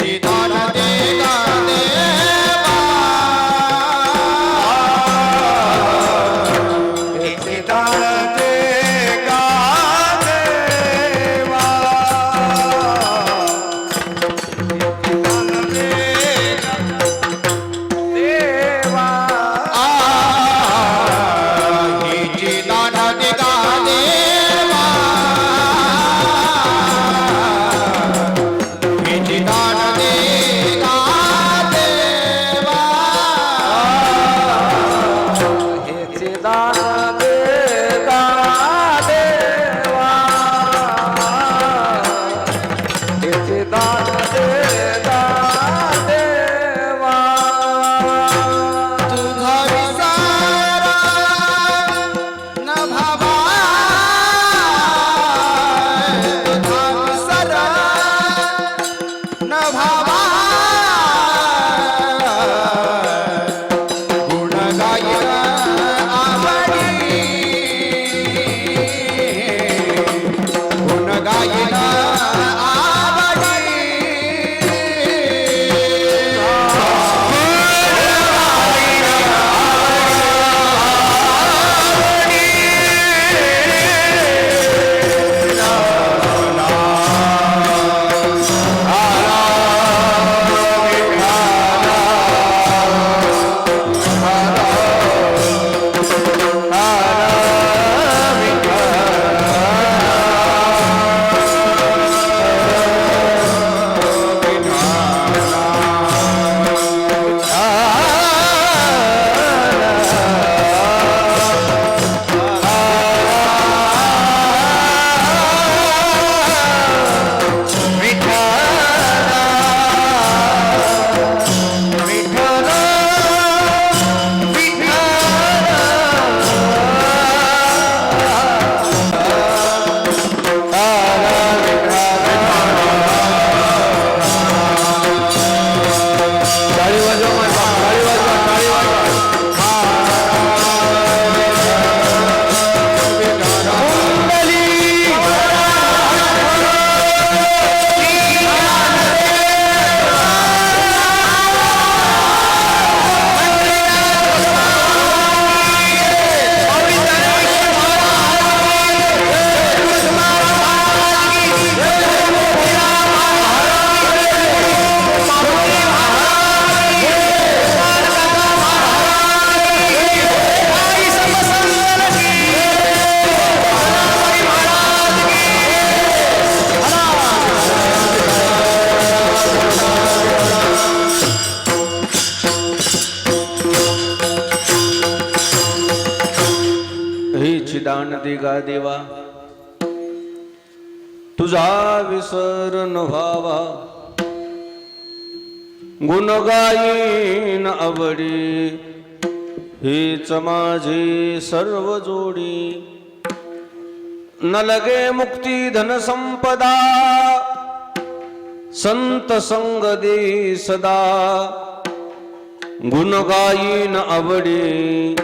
निदान देगा देवा निदान देगा देवा निदान देगा देवा हिची दान देगा देवा हिची दान देगा देवा हिची दान देगा देवा हिची दान देगा देवा तुझा विसारा न भावा तुझा विसारा न भावा गुण गायन आवडी गुण गायन दान देगा देवा तुझा विसर न व्हावा गुण गायीन आवडी हीच माझी सर्व जोडी न लगे मुक्ती धन संपदा संत संग दे सदा गुण गायीन आवडी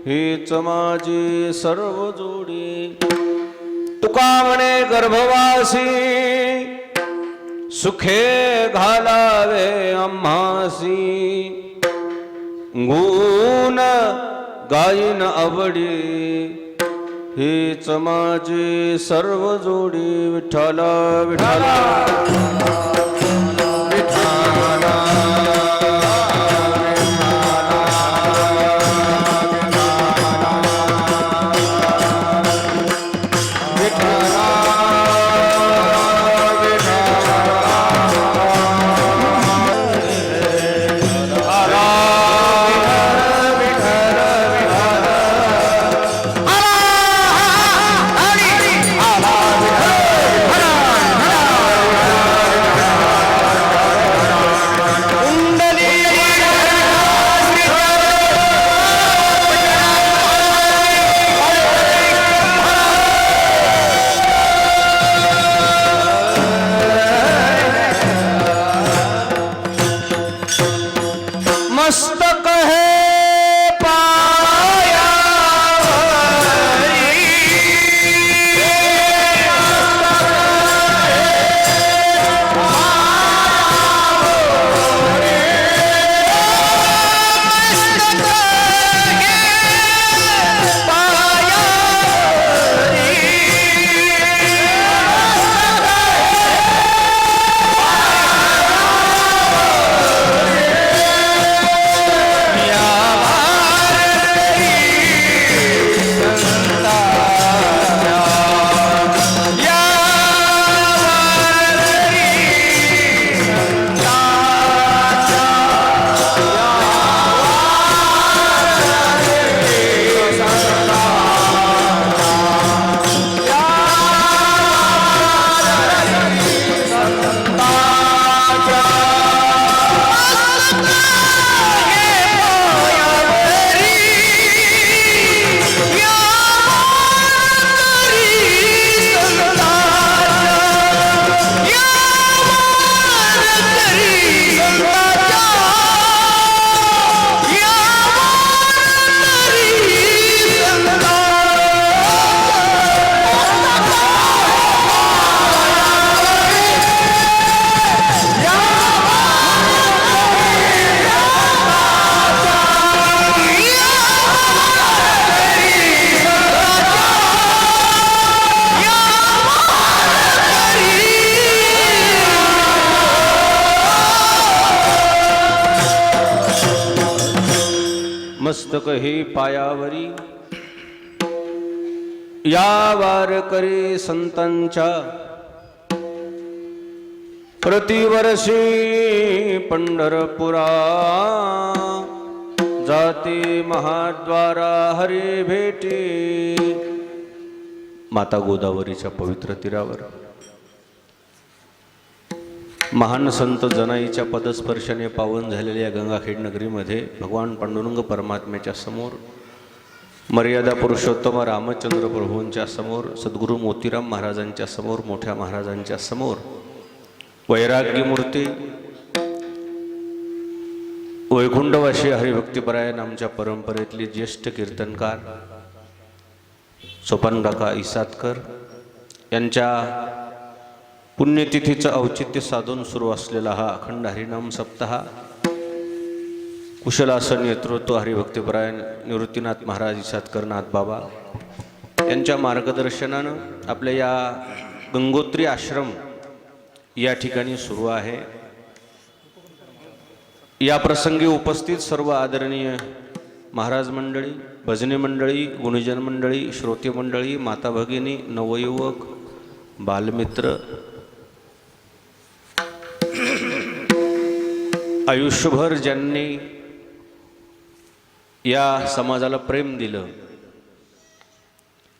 हीच माझी सर्व जोडी तुका म्हणे गर्भवासी सुखे घालावे आम्हासी गुण गायीन आवडी हीच माझी सर्व जोडी विठ्ठला विठ्ठला विठ्ठला मस्तक हे पायावरी या वारकरी संतांच्या प्रतिवर्षी पंढरपुरा जाते महाद्वारा हरी भेटी माता गोदावरीच्या पवित्र तीरावर महान संत जनाईच्या पदस्पर्शाने पावन झालेल्या गंगाखेड नगरीमध्ये भगवान पांडुरंग परमात्म्याच्या समोर मर्यादा पुरुषोत्तम रामचंद्र प्रभूंच्या समोर सद्गुरू मोतीराम महाराजांच्या समोर मोठ्या महाराजांच्या समोर वैराग्य मूर्ती वैकुंठवासी हरिभक्तीपरायण आमच्या परंपरेतले ज्येष्ठ कीर्तनकार सोपान काका इसातकर यांच्या पुण्यतिथीचं औचित्य साधून सुरू असलेला हा अखंड हरिनाम सप्ताह कुशल असं नेतृत्व हरिभक्तीपरायण निवृत्तीनाथ महाराज इसातकर नाथ बाबा यांच्या मार्गदर्शनानं आपल्या या गंगोत्री आश्रम या ठिकाणी सुरू आहे। या प्रसंगी उपस्थित सर्व आदरणीय महाराज मंडळी, भजनी मंडळी, गुणीजन मंडळी, श्रोते मंडळी, माता भगिनी, नवयुवक, बालमित्र, आयुष्यभर ज्यांनी या समाजाला प्रेम दिलं,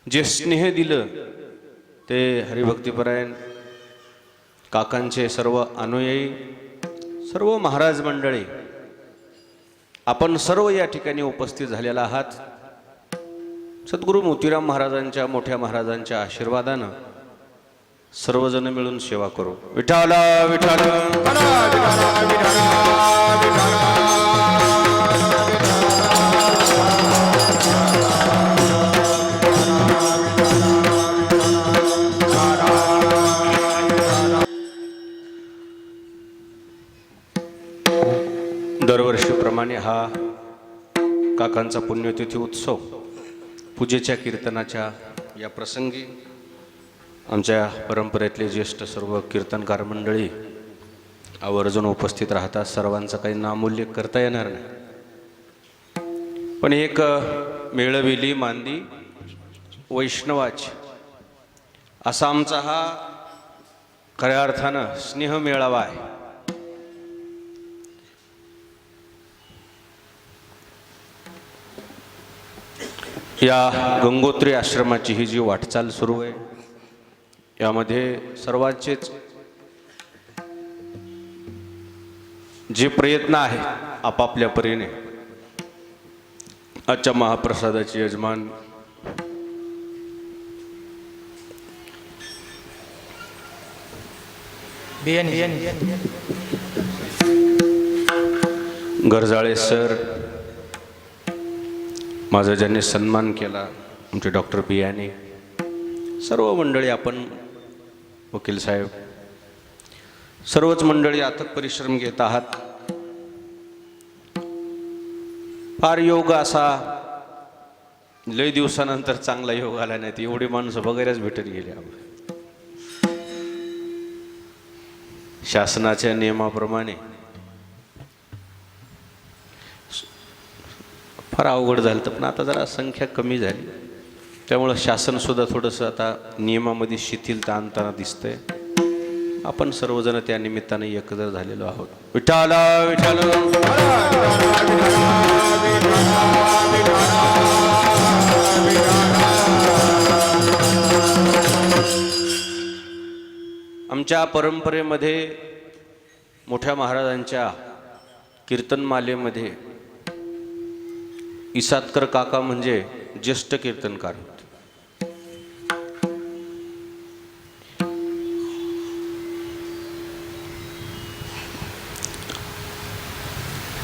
जे स्नेह दिलं, ते हरिभक्तीपरायण काकांचे सर्व अनुयायी, सर्व महाराज मंडळी, आपण सर्व या ठिकाणी उपस्थित झालेला आहात। सद्गुरू मोतीराम महाराजांच्या मोठ्या महाराजांच्या आशीर्वादानं सर्वजण मिळून सेवा करू। विठाला विठाला दरवर्षीप्रमाणे हा काकांचा पुण्यतिथी उत्सव पूजेच्या कीर्तनाच्या या प्रसंगी आमच्या परंपरेतले ज्येष्ठ सर्व कीर्तनकार मंडळी आवर्जून उपस्थित राहतात। सर्वांचा काही नामोल्लेख करता येणार नाही, पण एक मेळविली मांदी वैष्णवाची असा आमचा हा खऱ्या अर्थानं स्नेह मेळावा आहे। या गंगोत्री आश्रमाची ही जी वाटचाल सुरू आहे यामध्ये सर्वांचेच जे प्रयत्न आहेत आपापल्या परीने आजच्या महाप्रसादाचे यजमान गरजाळे सर, माझा ज्यांनी सन्मान केला आमचे डॉक्टर बियाणे, सर्व मंडळी, आपण वकील साहेब, सर्वच मंडळी अथक परिश्रम घेत आहात। फार योग असा लय दिवसानंतर चांगला योग आला नाही, एवढी माणसं बघायलाच भेटत गेली। शासनाच्या नियमाप्रमाणे फार अवघड झालं, तर पण आता जरा संख्या कमी झाली, त्यामुळं शासनसुद्धा थोडंसं आता नियमामध्ये शिथिलता आणताना दिसतंय। आपण सर्वजण त्या निमित्ताने एकत्र झालेलो आहोत। विठाला विठाला आमच्या परंपरेमध्ये मोठ्या महाराजांच्या कीर्तनमालेमध्ये इसातकर काका म्हणजे ज्येष्ठ कीर्तनकार होते।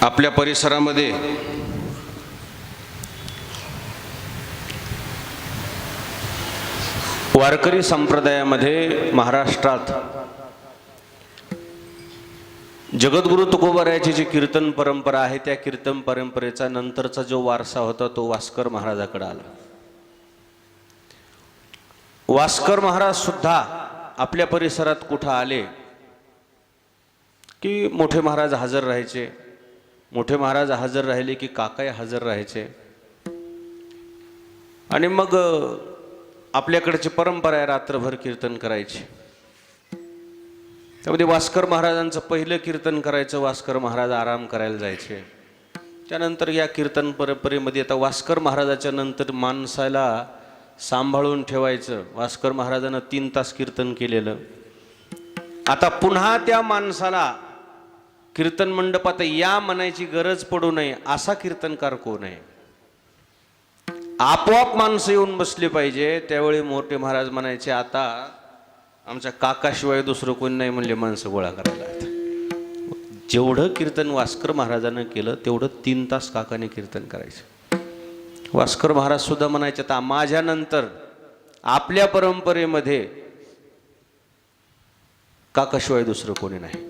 आपल्या परिसरामध्ये वारकरी संप्रदायामध्ये महाराष्ट्रात जगद्गुरु तुकोबारायाची जी कीर्तन परंपरा आहे त्या कीर्तन परंपरेचा नंतरचा जो वारसा होता तो वास्कर महाराजाकडे आला। वास्कर महाराज सुद्धा आपल्या परिसरात कुठं आले की मोठे महाराज हजर राहायचे, मोठे महाराज हजर राहिले की काकाही हजर राहायचे. आणि मग आपल्याकडची परंपरा आहे रात्रभर कीर्तन करायची. त्यामध्ये वास्कर महाराजांचं पहिलं कीर्तन करायचं. वास्कर महाराज आराम करायला जायचे. त्यानंतर या कीर्तन परंपरेमध्ये आता वास्कर महाराजाच्या नंतर माणसाला सांभाळून ठेवायचं. वास्कर महाराजानं 3 तास कीर्तन केलेलं. आता पुन्हा त्या माणसाला कीर्तन मंडपात या म्हणायची गरज पडू नये असा कीर्तनकार कोण आहे? आपोआप माणसं येऊन बसली पाहिजे. त्यावेळी मोठे महाराज म्हणायचे, आता आमच्या काकाशिवाय दुसरं कोणी नाही म्हणले माणसं गोळा करायला. जेवढं कीर्तन वास्कर महाराजानं केलं तेवढं 3 तास काकाने कीर्तन करायचं. वास्कर महाराज सुद्धा म्हणायचे, आता माझ्यानंतर आपल्या परंपरेमध्ये काकाशिवाय दुसरं कोणी नाही.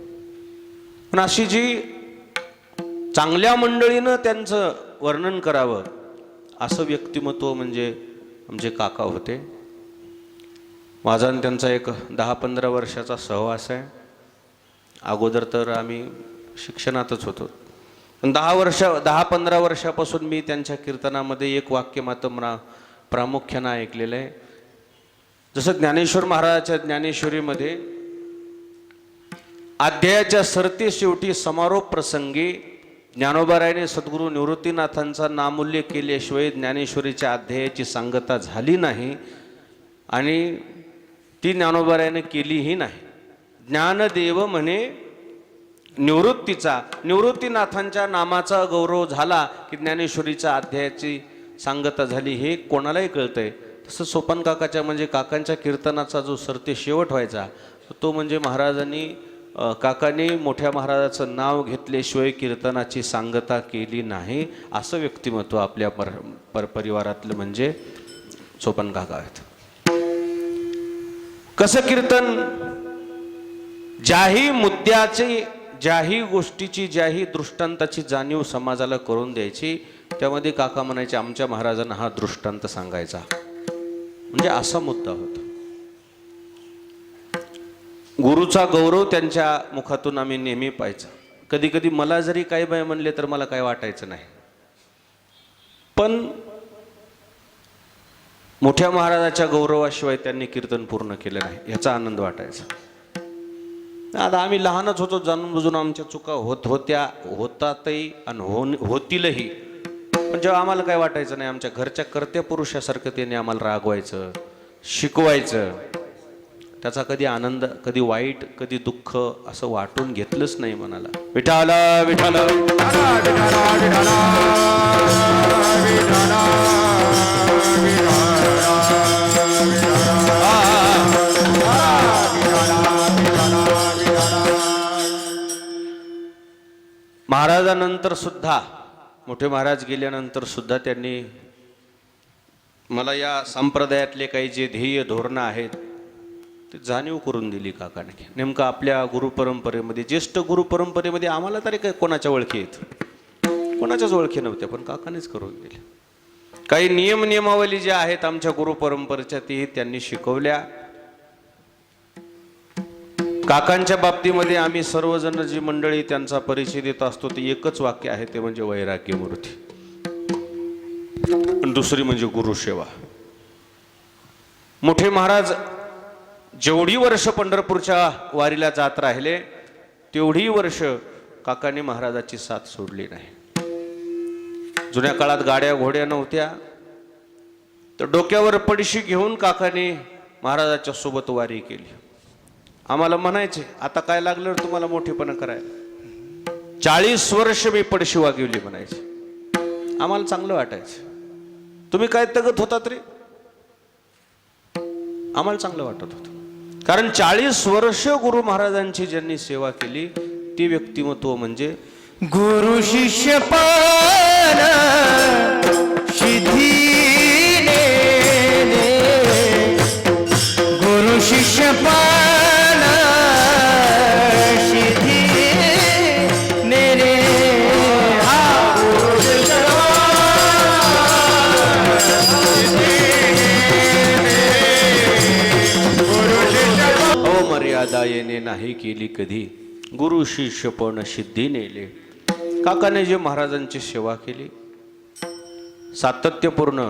पण अशी जी चांगल्या मंडळीनं त्यांचं वर्णन करावं असं व्यक्तिमत्व म्हणजे आमचे काका होते. माझा आणि त्यांचा एक 10-15 वर्षाचा सहवास आहे. अगोदर तर आम्ही शिक्षणातच होतो. पण 10-15 वर्षापासून मी त्यांच्या कीर्तनामध्ये एक वाक्य मात्र प्रामुख्यानं ऐकलेलं आहे. जसं ज्ञानेश्वर महाराजाच्या ज्ञानेश्वरीमध्ये अध्यायाच्या सरतेशेवटी समारोप प्रसंगी ज्ञानोबारायाने सद्गुरू निवृत्तीनाथांचा नामोल्लेख केल्याशिवाय ज्ञानेश्वरीच्या अध्यायाची सांगता झाली नाही आणि ती ज्ञानोबारायाने केलीही नाही. ज्ञानदेव म्हणे निवृत्तीनाथांच्या नामाचा गौरव झाला की ज्ञानेश्वरीच्या अध्यायाची सांगता झाली हे कोणालाही कळतंय. तसं सोपान काकाच्या म्हणजे काकांच्या कीर्तनाचा जो सरते शेवट व्हायचा तो म्हणजे काकांनी मोठ्या महाराजाचं नाव घेतल्याशिवाय कीर्तनाची सांगता केली नाही असं व्यक्तिमत्व आपल्या परिवारातलं म्हणजे सोपान काका आहेत. कसं कीर्तन, ज्याही मुद्द्याची, ज्याही गोष्टीची, ज्याही दृष्टांताची जाणीव समाजाला करून द्यायची त्यामध्ये काका म्हणायचे आमच्या महाराजांना हा दृष्टांत सांगायचा. म्हणजे असा मुद्दा होता. गुरुचा गौरव त्यांच्या मुखातून आम्ही नेहमी पाहायचा. कधी कधी मला जरी काही बाय म्हणले तर मला काय वाटायचं नाही. पण मोठ्या महाराजाच्या गौरवाशिवाय त्यांनी कीर्तन पूर्ण केलं नाही याचा आनंद वाटायचा. आता आम्ही लहानच होतो, जाणून बुजून आमच्या चुका होतातही आणि होतीलही. पण जेव्हा आम्हाला काय वाटायचं नाही, आमच्या घरच्या कर्त्या पुरुषासारखं त्यांनी आम्हाला रागवायचं, शिकवायचं. त्याचा कधी आनंद, कधी वाईट, कधी दुःख असं वाटून घेतलंच नाही मनाला. विठाल विठाल महाराजानंतर सुद्धा, मोठे महाराज गेल्यानंतर सुद्धा त्यांनी मला या संप्रदायातले काही जे ध्येय धोरणं आहेत ते जाणीव करून दिली काकाने. नेमकं आपल्या गुरुपरंपरेमध्ये, ज्येष्ठ गुरुपरंपरेमध्ये आम्हाला तरी काही कोणाच्या ओळखी आहेत, कोणाच्याच ओळखी नव्हत्या, पण काकानेच करून दिले. काही नियमावली ज्या आहेत आमच्या गुरुपरंपरेच्या तेही त्यांनी शिकवल्या. काकांच्या बाबतीमध्ये आम्ही सर्वजण जी मंडळी त्यांचा परिचय देत असतो ते एकच वाक्य आहे, ते म्हणजे वैराग्य मूर्ती. दुसरी म्हणजे गुरुसेवा. मोठे महाराज जेवढी वर्ष पंढरपूरच्या वारीला जात राहिले तेवढी वर्ष काकांनी महाराजाची साथ सोडली नाही. जुन्या काळात गाड्या घोड्या नव्हत्या, तर डोक्यावर पडशी घेऊन काकांनी महाराजाच्या सोबत वारी केली. आम्हाला म्हणायचे आता काय लागलं तुम्हाला मोठेपणा करायला, 40 वर्ष मी पडशी वागवली म्हणायचे. आम्हाला चांगलं वाटायचं. तुम्ही काय तगत होतात रे, आम्हाला चांगलं वाटत होतं. कारण 40 वर्ष गुरु महाराजांची ज्यांनी सेवा केली ती व्यक्तिमत्व म्हणजे गुरु शिष्य पान सिद्धीने, गुरु शिष्य पान सिद्धीने रे. अमर्यादा येणे नाही केली कधी, गुरु शिष्य पण सिद्धी नेले. काकाने जे महाराजांची सेवा केली सातत्यपूर्ण.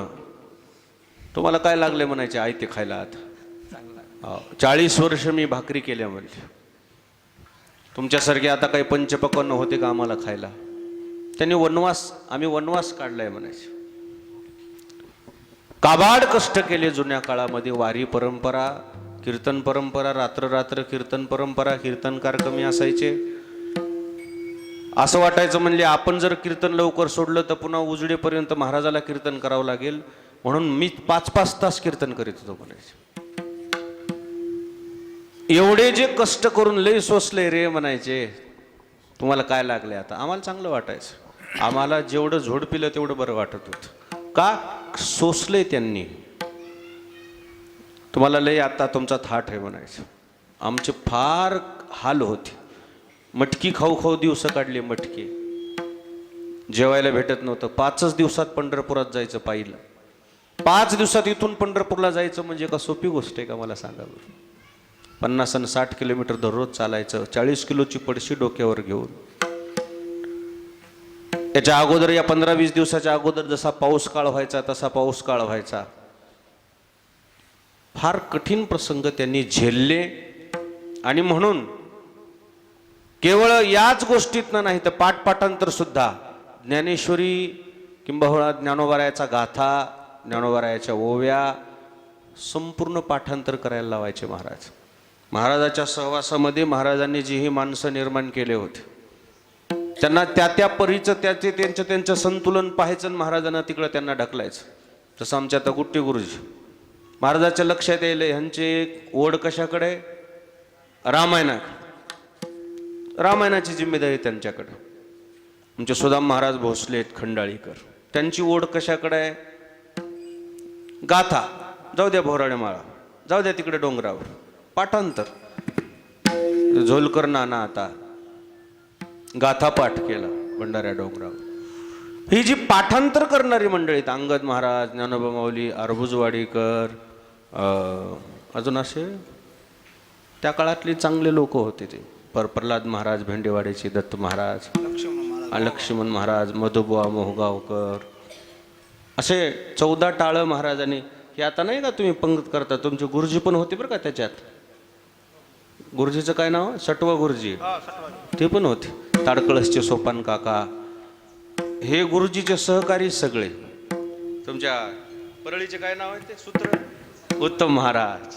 तुम्हाला काय लागले म्हणायचे आई ते खायला आता? 40 वर्ष मी भाकरी केल्या म्हणजे. तुमच्यासारखे आता काही पंचपक्वान्न होते का आम्हाला खायला? त्यांनी आम्ही वनवास काढलाय म्हणायचे. काबाड कष्ट केले जुन्या काळामध्ये. वारी परंपरा, कीर्तन परंपरा, रात्र रात्र कीर्तन परंपरा, कीर्तनकार कमी असायचे. असं वाटायचं म्हणजे आपण जर कीर्तन लवकर सोडलं तर पुन्हा उजडेपर्यंत महाराजाला कीर्तन करावं लागेल, म्हणून मी 5-5 तास कीर्तन करीत होतो म्हणायचे. एवढे जे कष्ट करून लय सोसले रे म्हणायचे. तुम्हाला काय लागले आता? आम्हाला चांगलं वाटायचं. आम्हाला जेवढं झोड पिलं तेवढं बरं वाटत होतं. का? सोसले त्यांनी. तुम्हाला लय आता तुमचा थाट आहे म्हणायचं. आमचे फार हाल होते. मटकी खाऊ खाऊ दिवस काढले. मटकी जेवायला भेटत नव्हतं. 5च दिवसात पंढरपुरात जायचं पाहिलं. 5 दिवसात इथून पंढरपूरला जायचं म्हणजे का सोपी गोष्ट आहे का? मला सांगा बरं. 50 आणि 60 किलोमीटर दररोज चालायचं. 40 किलोची पडशी डोक्यावर घेऊन. याच्या अगोदर, या 15-20 दिवसाच्या अगोदर जसा पाऊस काळ व्हायचा तसा पाऊस काळ व्हायचा. फार कठीण प्रसंग त्यांनी झेलले. आणि म्हणून केवळ याच गोष्टीतनं नाही तर पाठपाठांतर सुद्धा ज्ञानेश्वरी किंबहुना ज्ञानोबारायाचा गाथा, ज्ञानोबारायाच्या ओव्या संपूर्ण पाठांतर करायला लावायचे महाराज. महाराजाच्या सहवासामध्ये महाराजांनी जी ही माणसं निर्माण केले होते त्यांना त्या परीचं त्यांचं संतुलन पाहायचं आणि महाराजांना तिकडं त्यांना ढकलायचं. जसं आमच्या आता गुट्टी गुरुजी महाराजाच्या लक्षात यायला ह्यांचे ओढ कशाकडे? रामायणाची जिम्मेदारी त्यांच्याकडे. आमचे सुदाम महाराज भोसले खंडाळीकर, त्यांची ओढ कशाकडे आहे? गाथा. जाऊ द्या भोराड्या माळा, जाऊ द्या तिकडे डोंगरावर. पाठांतर. झोलकर नाना आता गाथा पाठ केला भंडाऱ्या डोंगरावर. ही जी पाठांतर करणारी मंडळी, अंगद महाराज, ज्ञानोबा माऊली, अर्भुजवाडीकर, अजून असे त्या काळातले चांगले लोक होते ते. प्रल्हाद महाराज भेंडेवाड्याचे, दत्त महाराज, लक्ष्मण महाराज, मधुबुवा मोहगावकर, असे 14 टाळं महाराजांनी. हे आता नाही का तुम्ही पंगत करता, तुमचे गुरुजी पण होते बरं का त्याच्यात. गुरुजीचं काय नाव? सटवा गुरुजी, ते पण होते. ताडकळसचे सोपान काका, हे गुरुजीचे सहकारी सगळे. तुमच्या परळीचे काय नाव आहे ते सूत्र? उत्तम महाराज,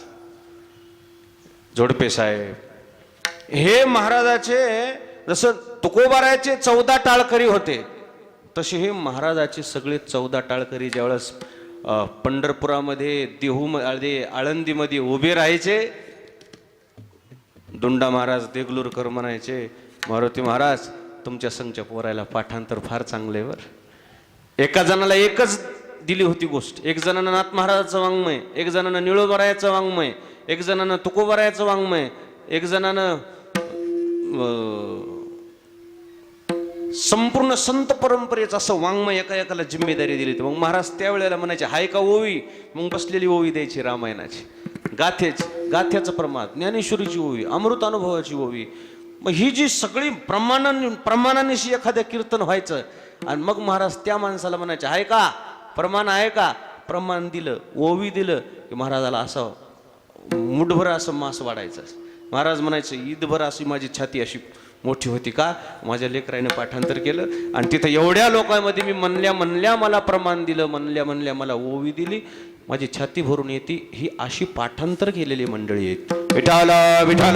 जोडपे साहेब. हे महाराजाचे जसं तुकोबारायाचे 14 टाळकरी होते तसे हे महाराजाचे सगळे 14 टाळकरी ज्यावेळेस पंढरपुरामध्ये देहूमध्ये आळंदीमध्ये उभे राहायचे, दुंडा महाराज देगलूरकर म्हणायचे, मारुती महाराज तुमच्या संघच्या पोरायला पाठांतर फार चांगले वर. एका जणाला एकच दिली होती गोष्ट. एक जणांना नाथ महाराजाचं वाङ्मय, एक जणांना निळोबारायाचं वाङ्मय, एक जणांना तुकोबारायाचं वाङ्मय, एक जणांना संपूर्ण संत परंपरेचं असं वाङ्मय एकाला जिम्मेदारी दिली. मग महाराज त्यावेळेला म्हणायचे हाय का ओवी? मग बसलेली ओवी द्यायची रामायणाची, गाथ्याचं प्रमाण, ज्ञानेश्वरीची ओवी, अमृत अनुभवाची ओवी. मग ही जी सगळी प्रमाणानिशी एखाद्या कीर्तन व्हायचं. आणि मग महाराज त्या माणसाला म्हणायचे आहे का प्रमाण? आहे का? प्रमाण दिलं, ओवी दिलं की महाराजाला असं मुठभर असं मास वाढायचं. महाराज म्हणायचं ईदभर अशी माझी छाती अशी मोठी होती का? माझ्या लेकराने पाठांतर केलं आणि तिथं एवढ्या लोकांमध्ये मी म्हणल्या मला प्रमाण दिलं, म्हणल्या मला ओवी दिली, माझी छाती भरून येते. ही अशी पाठांतर केलेली मंडळी आहेत. विठाल विठाल.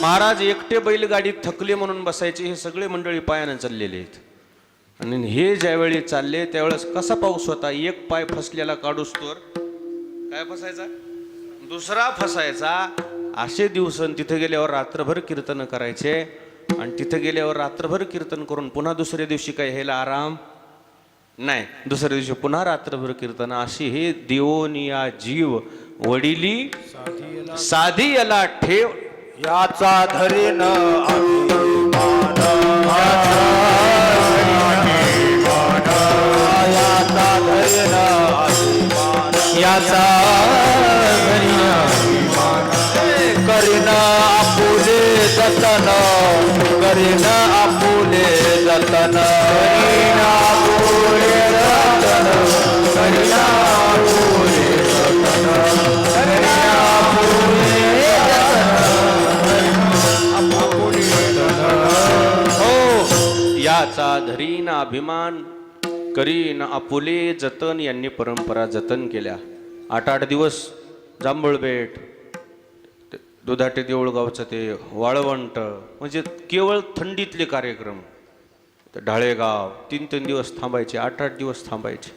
महाराज एकटे बैलगाडीत थकले म्हणून बसायचे. हे सगळे मंडळी पायानं चाललेले आहेत. आणि हे ज्यावेळी चालले त्यावेळेस कसा पाऊस होता. एक पाय फसलेला काढूस तर काय फसायचा, दुसरा फसायचा. असे दिवस तिथे गेल्यावर रात्रभर कीर्तन करायचे. आणि तिथे गेल्यावर रात्रभर कीर्तन करून पुन्हा दुसऱ्या दिवशी काय ह्याला आराम नाही, दुसऱ्या दिवशी पुन्हा रात्रभर कीर्तन. अशी हे देवोनिया जीव वडिली साधी याला ठेव, याचा धरीन अभिमान, याचा धरीन अभिमान, याचा धरीन अभिमान. जतन करीन आपुले जतन करीन आपुले जतन करीन आपुले जतन करीन आपुले जतन हो याचा धरीन अभिमान करीन आपुले जतन. यांनी परंपरा जतन केल्या. 8 दिवस जांभूळबेट, दुधाटे देऊळगावचं ते वाळवंट, म्हणजे केवळ थंडीतले कार्यक्रम. ढाळेगाव 3-3 दिवस थांबायचे, 8-8 दिवस थांबायचे.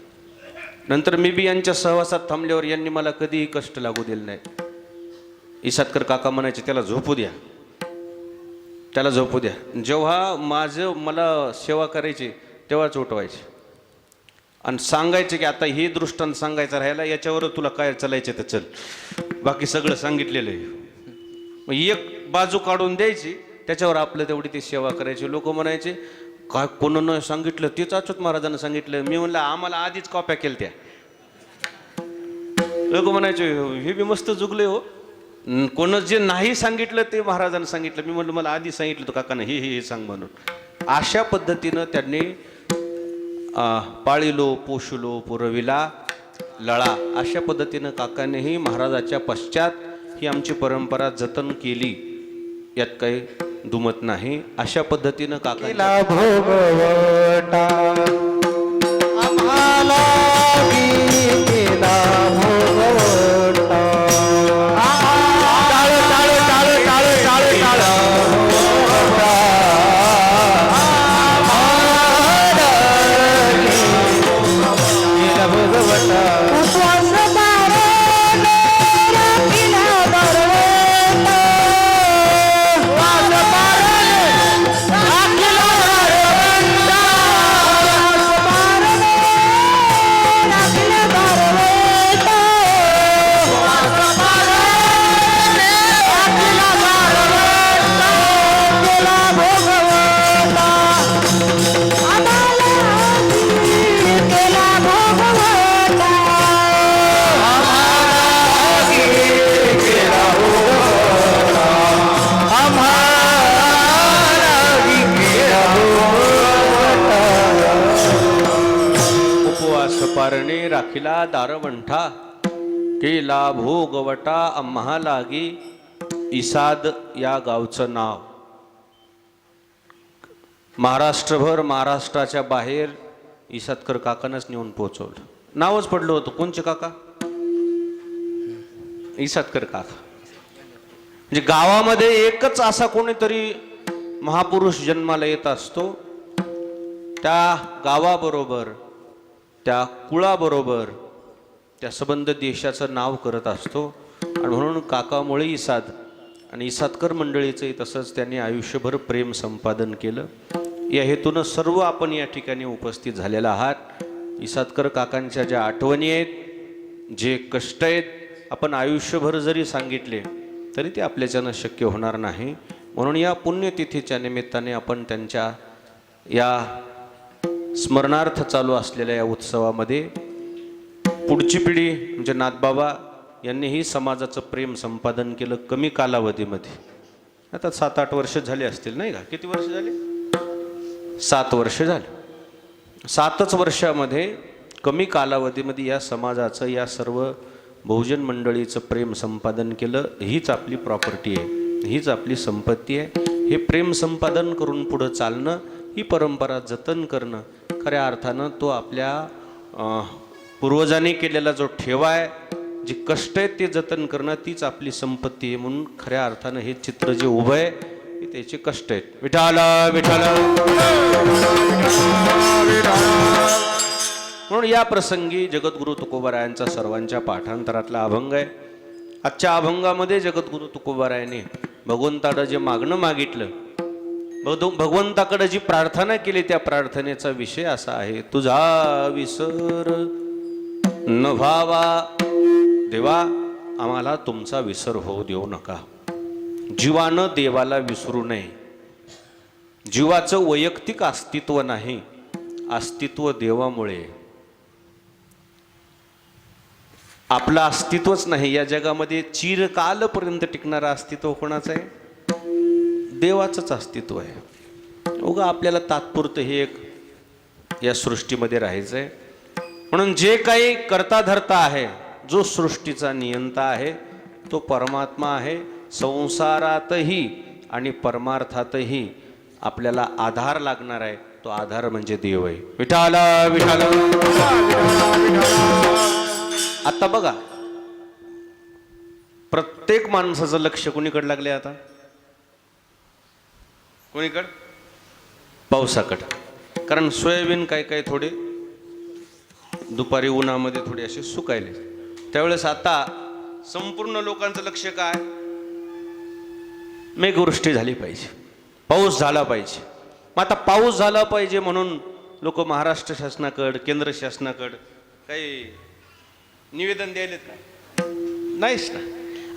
नंतर मी बी यांच्या सहवासात थांबल्यावर यांनी मला कधीही कष्ट लागू दिले नाही. इसातकर काका म्हणायचे त्याला झोपू द्या, त्याला झोपू द्या. जेव्हा मला सेवा करायची तेव्हाच उठवायचे आणि सांगायचे की आता हे दृष्टांत सांगायचं राहायला, याच्यावर तुला काय चालायचे तर चल, बाकी सगळं सांगितलेलं आहे. मग एक बाजू काढून द्यायची, त्याच्यावर आपलं तेवढी ती सेवा करायची. लोक म्हणायचे काय कोणानं सांगितलं, तेच अच्युत महाराजांना सांगितलं. मी म्हणलं आम्हाला आधीच कॉप्या केल्या त्या. लोक म्हणायचे हे बी मस्त जुगले हो, कोण जे नाही सांगितलं ते महाराजांना सांगितलं. मी म्हणलं मला आधी सांगितलं तर काकानं हे सांग म्हणून. अशा पद्धतीनं त्यांनी पाळिलो पोषलो पुरविला लळा, अशा पद्धतीनं काकानेही महाराजाच्या पश्चात ही आमची परंपरा जतन केली, यात काही दुमत नाही. अशा पद्धतीनं काका भोगवटा आम्हाला केला भोगवटा. टाळ टाळ टाळ टाळ टाळ टाळ भोगवटा. उपवास पारणे राखिला दारवंठा, केला भोगवटा आम्हा लागी. इसाद या गावचं नाव महाराष्ट्रभर, महाराष्ट्राच्या बाहेर इसादकर काकानंच नेऊन पोहोचवलं. नावच पडलं होतं. कोणचे काका? इसादकर काका. म्हणजे गावामध्ये एकच असा कोणीतरी महापुरुष जन्माला येत असतो, त्या गावाबरोबर, त्या कुळाबरोबर, त्या संबंध देशाचं नाव करत असतो. आणि म्हणून काकामुळे इसाद आणि इसादकर मंडळीचंही तसंच त्यांनी आयुष्यभर प्रेम संपादन केलं. या हेतूनं सर्व आपण या ठिकाणी उपस्थित झालेला आहात. इसादकर काकांच्या ज्या आठवणी आहेत, जे कष्ट आहेत, आपण आयुष्यभर जरी सांगितले तरी ते आपल्याच्यानं शक्य होणार नाही. म्हणून या पुण्यतिथीच्या निमित्ताने आपण त्यांच्या या स्मरणार्थ चालू असलेल्या या उत्सवामध्ये पुढची पिढी म्हणजे नाथबाबा यांनीही समाजाचं प्रेम संपादन केलं कमी कालावधीमध्ये. आता 7-8 वर्ष झाले असतील नाही का? किती वर्ष झाले? 7 वर्ष झाले. 7च वर्षामध्ये कमी कालावधीमध्ये या समाजाचं, या सर्व बहुजन मंडळीचं प्रेम संपादन केलं. हीच आपली प्रॉपर्टी आहे, हीच आपली संपत्ती आहे. हे प्रेम संपादन करून पुढं चालणं, ही परंपरा जतन करणं, खऱ्या अर्थानं तो आपल्या पूर्वजांनी केलेला जो ठेवा आहे, जी कष्ट आहेत ते जतन करणं, तीच आपली संपत्ती आहे. म्हणून खऱ्या अर्थानं हे चित्र जे उभं आहे हे त्याचे कष्ट आहेत. विठाल विठाल. म्हणून या प्रसंगी जगद्गुरु तुकोबारायांचा सर्वांच्या पाठांतरातला अभंग आहे. आजच्या अभंगामध्ये जगद्गुरु तुकोबारायांनी भगवंताकडे जे मागणं मागितलं, भगवंताकडे जी प्रार्थना केली, त्या प्रार्थनेचा विषय असा आहे, तुझा विसर न व्हावा देवा, आम्हाला तुमचा विसर होऊ देऊ नका. जीवानं देवाला विसरू नये. जीवाचं वैयक्तिक अस्तित्व नाही, अस्तित्व देवामुळे. आपलं अस्तित्वच नाही या जगामध्ये, चिरकालपर्यंत टिकणारं अस्तित्व कोणाचं आहे? देवाचंच अस्तित्व आहे. उगा आपल्याला तात्पुरतं हे एक या सृष्टीमध्ये राहायचं आहे. म्हणून जे काही करता धरता आहे, जो सृष्टीचा नियंता आहे तो परमात्मा आहे. संसारातही आणि परमार्थातही आपल्याला आधार लागणार आहे, तो आधार म्हणजे देव आहे. विठाला विठाला. आता बघा, प्रत्येक माणसाचं लक्ष कोणीकडे लागले आता? कोणीकडे? पावसाकडे. कारण सोयाबीन काय काय थोडे दुपारी उन्हामध्ये थोडे असे सुकायले. त्यावेळेस आता संपूर्ण लोकांचं लक्ष काय? मेघवृष्टी झाली पाहिजे, पाऊस झाला पाहिजे. मग आता पाऊस झाला पाहिजे म्हणून लोक महाराष्ट्र शासनाकडे, केंद्र शासनाकडे काही निवेदन द्यायलेत का? नाहीच ना.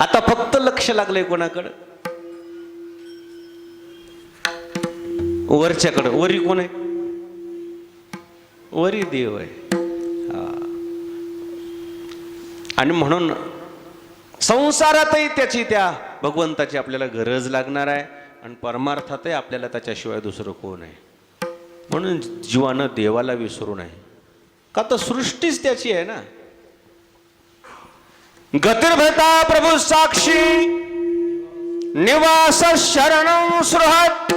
आता फक्त लक्ष लागलंय कोणाकडं? वरच्याकडं. वरी कोण आहे? वरी देव आहे. आणि म्हणून संसारातही त्याची, त्या भगवंताची आपल्याला गरज लागणार आहे आणि परमार्थातही आपल्याला त्याच्याशिवाय दुसरं कोण आहे. म्हणून जीवानं देवाला विसरू नये, का तर सृष्टीच त्याची आहे ना. गतिर्भता प्रभू साक्षी निवास शरणं सृहत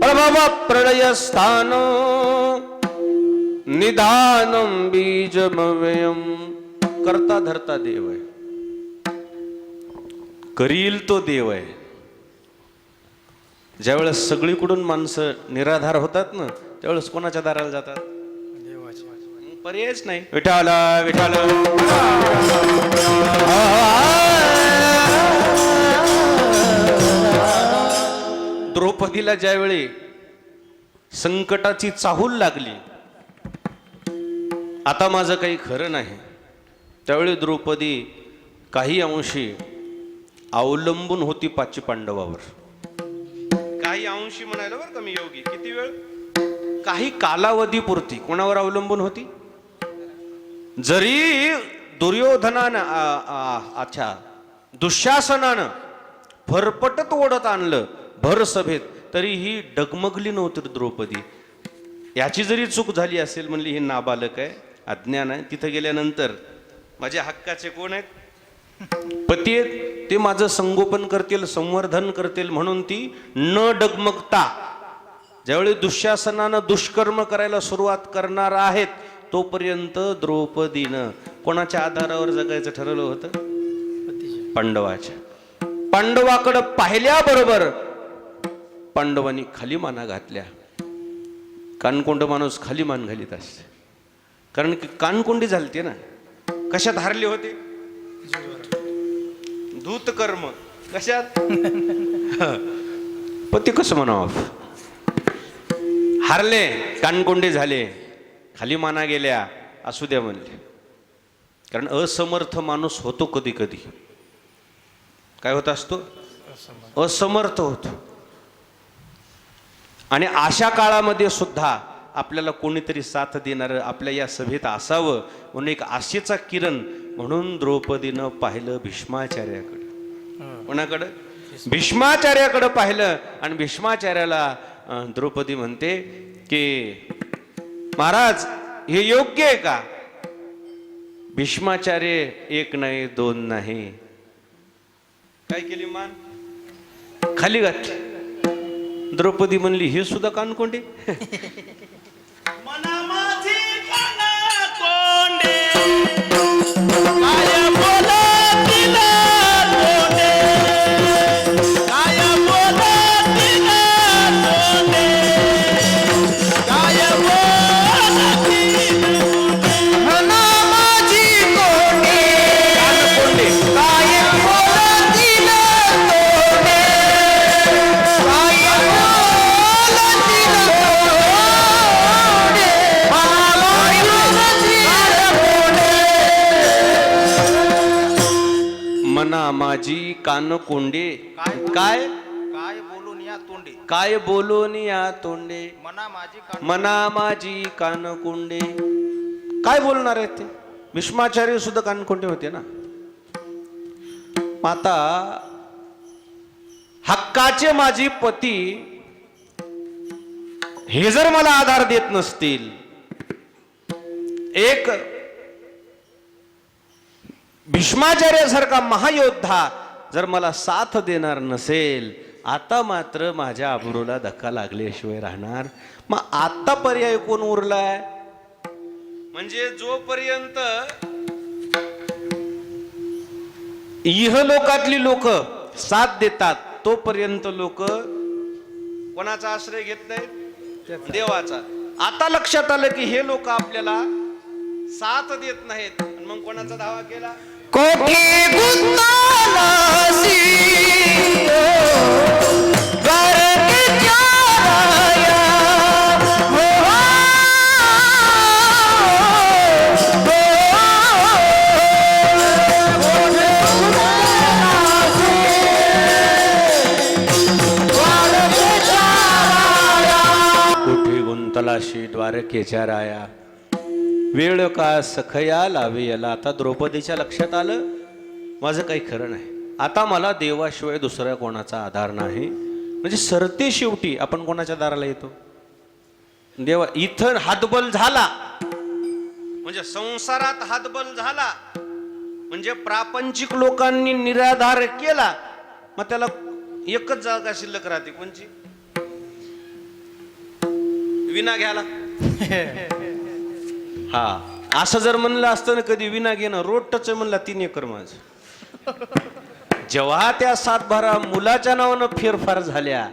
प्रभव प्रलय स्थान निधानम बीजमव्ययम. करता धरता देव आहे, करील तो देव आहे. ज्यावेळेस सगळीकडून माणसं निराधार होतात ना, त्यावेळेस कोणाच्या दाराला जातात? पर्यायच नाही. विठाला विठाला. द्रौपदीला ज्यावेळी संकटाची चाहूल लागली, आता माझं काही खरं नाही, त्यावेळी द्रौपदी काही अंशी अवलंबून होती पाची पांडवावर. काही अंशी म्हणायला बरं का मी योगी, किती वेळ? काही कालावधीपुरती कोणावर अवलंबून होती? जरी दुर्योधनानं दुःशासनानं भरपटत ओढत आणलं भर सभेत, तरी ही डगमगली नव्हती द्रौपदी. याची जरी चूक झाली असेल, म्हणली हे नाबालक आहे, अज्ञान आहे, तिथं गेल्यानंतर माझ्या हक्काचे कोण आहेत? पती आहेत, ते माझं संगोपन करतील, संवर्धन करतील, म्हणून ती न डगमगता ज्यावेळी दुःशासनानं दुष्कर्म करायला सुरुवात करणार आहेत, तोपर्यंत द्रौपदीनं कोणाच्या आधारावर जगायचं ठरवलं होतं? पांडवाच्या. पांडवाकडं पाहिल्याबरोबर पांडवांनी खाली माना घातल्या. कानकोंड माणूस खाली मान घालीत असते, कारण की कानकोंडी झालते ना. कशात हारले होते? धूत कर्म. कशात? पती कसं म्हणावं, हारले, कानकोंडे झाले, खाली माना गेल्या, असू द्या म्हणले. कारण असमर्थ माणूस होतो कधी कधी. काय होत असतो? असमर्थ होतो. आणि अशा काळामध्ये सुद्धा आपल्याला कोणीतरी साथ देणार आपल्या या सभेत असावं म्हणून एक आशेचा किरण म्हणून द्रौपदीनं पाहिलं भीष्माचार्याकडे. कोणाकडं? भीष्माचार्याकडे पाहिलं. आणि भीष्माचार्याला द्रौपदी म्हणते की महाराज हे योग्य आहे का? भीष्माचार्य एक नाही, दोन नाही, काय केली? मान खाली घातली. द्रौपदी म्हणली हे सुद्धा कानकोंडे? माझी कान कोंडे. काय काय बोलून या तोंडे, काय बोलून या तोंडे, मना माझी कान कोंडे. काय बोलणार आहेत ते? भीष्माचार्य सुद्धा कानकोंडे होते ना. आता हक्काचे माझे पती हे जर मला आधार देत नसतील, एक भीष्माचार्यासारखा महायोद्धा जर मला साथ देणार नसेल, आता मात्र माझ्या अब्रूला धक्का लागल्याशिवाय राहणार. मग आता पर्याय कोण उरलाय? म्हणजे जोपर्यंत इहलोकातली लोक साथ देतात तोपर्यंत लोक कोणाचा आश्रय घेत नाहीत? देवाचा. आता लक्षात आलं की हे लोक आपल्याला साथ देत नाहीत, मग कोणाचा धावा केला? कोठी गुंतानासी द्वारकेच्या राया, हो, कुठे गुंतलाशी द्वारकेच्या राया, वेळ का सखया लावे याला. आता द्रौपदीच्या लक्षात आलं माझं काही खरं नाही, आता मला देवाशिवाय दुसऱ्या कोणाचा आधार नाही. म्हणजे सरते शेवटी आपण कोणाच्या दाराला येतो? देवा. इथं हातबल झाला म्हणजे संसारात हातबल झाला म्हणजे प्रापंचिक लोकांनी निराधार केला, मग त्याला एकच जागा शिल्लक राहते, कोणची? विना घ्यायला. हा, असं जर म्हणलं असतं ना कधी विना घेणं, रोड टच म्हणला 3 एकर माझ. जेव्हा त्या 7-12 मुलाच्या नावानं फेरफार झाल्या,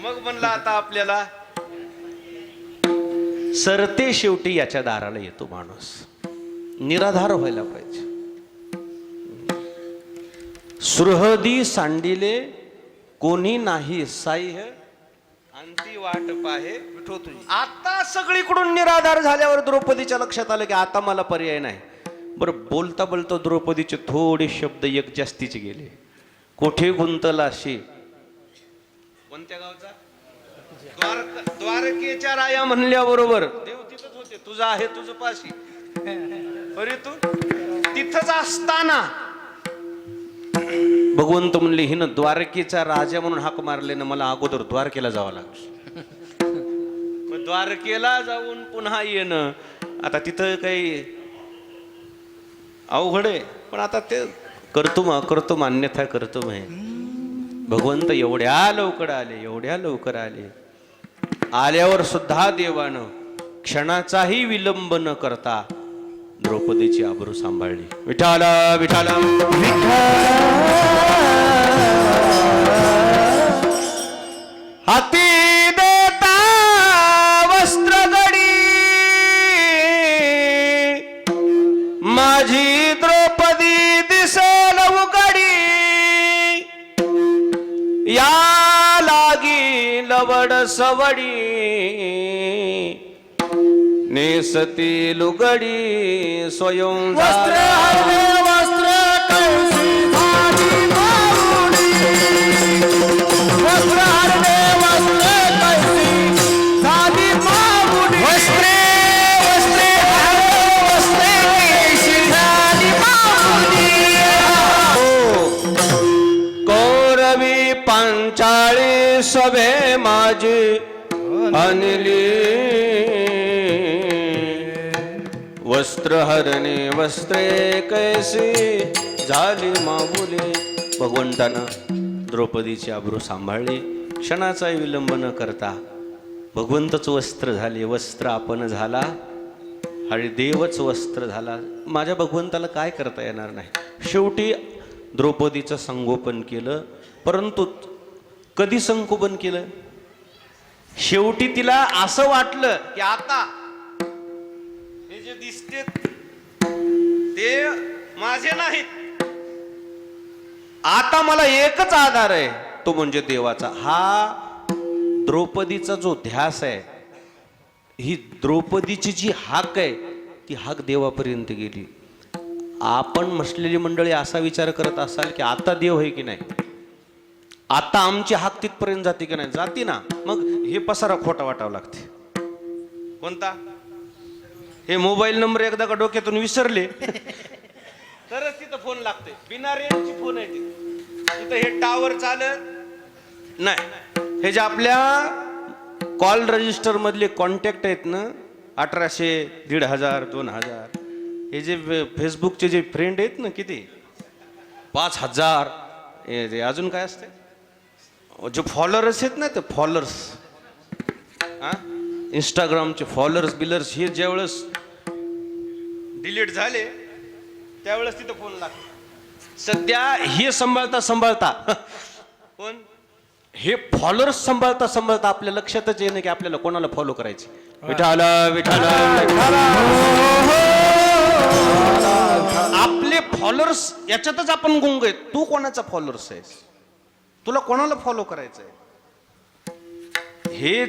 मग म्हणलं आता आपल्याला सरते शेवटी याच्या दाराला येतो माणूस. निराधार व्हायला पाहिजे. सुहृदी सांडिले कोणी नाही साह्य, अंती वाट पाहे विठो तुझी. आता सगळीकडून निराधार झाल्यावर द्रौपदीच्या लक्षात आलं की आता मला पर्याय नाही. बरं, बोलता बोलता द्रौपदीचे थोडे शब्द एक जास्तीचे गेले. कोठे गुंतलाशी, कोणत्या गावचा? द्वारकेच्या राया म्हणल्याबरोबर देव तिथंच होते. तुझं आहे तुझं पाशी, अरे तू तिथंच असताना भगवंत म्हणले हिनं द्वारकेचा राजा म्हणून हाक मारले ना, मला अगोदर द्वारकेला जावं लागलं. मग द्वारकेला जाऊन पुन्हा येणं आता तिथं काही अवघड आहे, पण आता ते करतो अन्यथा करतो म्हणे. भगवंत एवढ्या लवकर आले, एवढ्या लवकर आले. आल्यावर सुद्धा देवानं क्षणाचाही विलंब न करता द्रौपदीची आबरू सांभाळली. विठाला विठाला हाती देता वस्त्रगडी, माझी द्रौपदी दिसेल उघडी. या लागी लवड सवडी, नेसती लुगडी स्वयं वस्त्र हरणे वस्त्र कळसी झाली माऊली, वस्त्र हरणे वस्त्र कळसी झाली माऊली, वस्त्रे वस्त्रे हरणे वस्त्रे कळसी झाली माऊली. कौरवी पांचाळी सभे माझी आणली, वस्त्र हरणे वस्त्रे कैसी झाली माऊली. भगवंतानं द्रौपदीची आबरू सांभाळली. क्षणाचा विलंब न करता भगवंतच वस्त्र झाले. वस्त्र आपण झाला आणि देवच वस्त्र झाला. माझ्या भगवंताला काय करता येणार नाही. शेवटी द्रौपदीचं संगोपन केलं, परंतु कधी संगोपन केलं? शेवटी तिला असं वाटलं की आता हे जे दिसते ते माझे नाहीत, आता मला एकच आधार आहे तो म्हणजे देवाचा. हा द्रौपदीचा जो ध्यास आहे, ही द्रौपदीची जी हाक आहे ती हाक देवापर्यंत गेली. आपण म्हटलेली मंडळी असा विचार करत असाल की आता देव आहे की नाही, आता आमची हाक तिथपर्यंत जाते की नाही? जाते ना. मग हे पसारा खोटा वाटावं लागते. कोणता? हे मोबाईल नंबर एकदा का डोक्यातून विसरले तरच तिथं फोन लागते. बिना रेंजची फोन आहे तिथं हे टावर चालत नाही. हे जे आपल्या कॉल रजिस्टर मधले कॉन्टॅक्ट आहेत ना, 1800, 1500, 2000, हे जे फेसबुकचे जे फ्रेंड आहेत ना, किती 5000, हे अजून काय असते, जे फॉलोअर्स आहेत ना, ते फॉलोअर्स, हा, इंस्टाग्रामचे फॉलोअर्स बिलर्स, हे ज्यावेळेस डिलीट झाले त्यावेळेस तिथं फोन लागतो. सध्या हे सांभाळता कोण, हे फॉलोअर्स सांभाळता आपल्या लक्षातच येणं की आपल्याला कोणाला फॉलो करायचे. विठाला विठाला आपले फॉलोअर्स याच्यातच आपण गुंग आहेत. तू कोणाचा फॉलोअर्स आहेस, तुला कोणाला फॉलो करायचंय, हे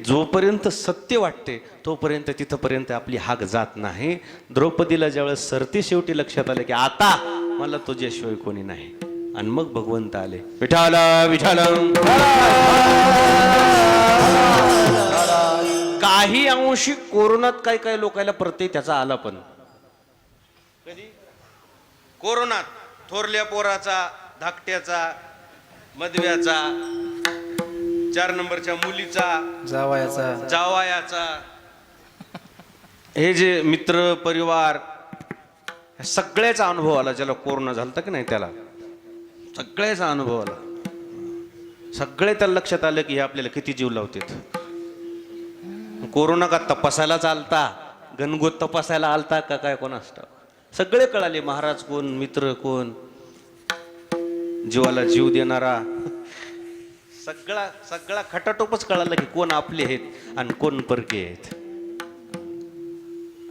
जोपर्यंत सत्य वाटते तोपर्यंत तिथपर्यंत आपली हाक जात नाही. द्रौपदीला ज्यावेळेस सरती शेवटी लक्षात आलं की आता मला तुझ्याशिवाय कोणी नाही, आणि मग भगवंत आले. विठाला विठाला काही अंशी कोरोनात काही लोकांना प्रत्यय त्याचा आला, पण कधी कोरोनात थोरल्या पोराचा, धाकट्याचा, मधव्याचा, 4 नंबरच्या मुलीचा, जावयाचा, हे जे मित्र परिवार सगळ्याचा अनुभव आला. ज्याला कोरोना झाला की नाही त्याला सगळ्याचा अनुभव आला. सगळे त्याला लक्षात आलं की हे आपल्याला किती जीव लावतात. कोरोना का तपासायला चालता, गणगोत तपासायला आलता का काय कोणास ठाऊक. सगळे कळाले महाराज कोण, मित्र कोण, जीवाला जीव देणारा, सगळा खटाटोपच कळाला की कोण आपले आहेत आणि कोण परके आहेत.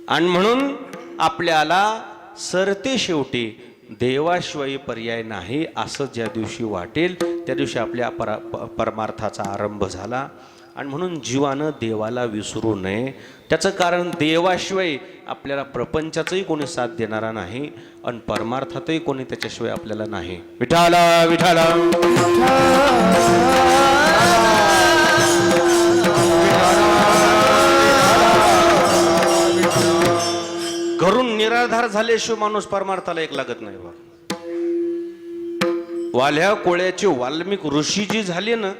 आणि म्हणून आपल्याला सरते शेवटी देवाशिवाय पर्याय नाही असं ज्या दिवशी वाटेल त्या दिवशी आपल्या परमार्थाचा आरंभ झाला. आणि म्हणून जीवानं देवाला विसरू नये. त्याचं कारण देवाशिवाय आपल्याला प्रपंचाचंही कोणी साथ देणारा नाही आणि परमार्थातही कोणी त्याच्याशिवाय आपल्याला नाही. विठाला विठाला घरून निराधार झाल्याशिवाय माणूस परमार्थाला एक लागत नाही. बा वाल्या कोळ्याचे वाल्मिक ऋषी जी झाले ना,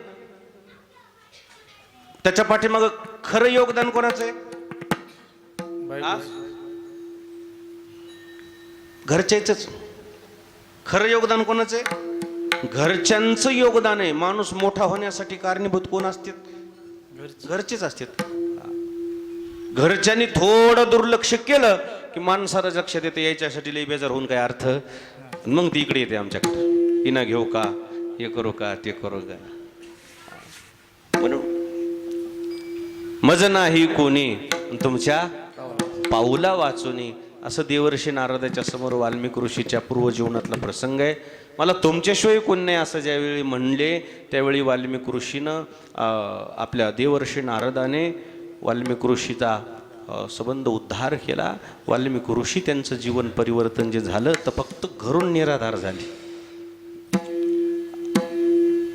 त्याच्या पाठीमाग खरं योगदान कोणाचं आहे? घरच्याच. खरं योगदान कोणाचं आहे? घरच्यांचं योगदान आहे. माणूस मोठा होण्यासाठी कारणीभूत कोण असतात? घरचेच असतात. घरच्यांनी थोडं दुर्लक्ष केलं की माणसाला लक्षात येते यायच्यासाठी लई बेजार होऊन काय अर्थ. मग ती इकडे येते आमच्याकडे, हिना घेऊ का, हे करू का, ते करू का. म्हणून मज नाही कोणी तुमच्या पाऊला वाचुनी, असं देवर्षी नारदाच्या समोर वाल्मिक ऋषीच्या पूर्वजीवनातला प्रसंग आहे. मला तुमच्याशिवाय कोण नाही असं ज्यावेळी म्हणले त्यावेळी वाल्मिक ऋषीनं आपल्या देवर्षी नारदाने वाल्मिक ऋषीचा संबंध उद्धार केला. वाल्मिक ऋषी त्यांचं जीवन परिवर्तन जे झालं तर फक्त घरून निराधार झाले.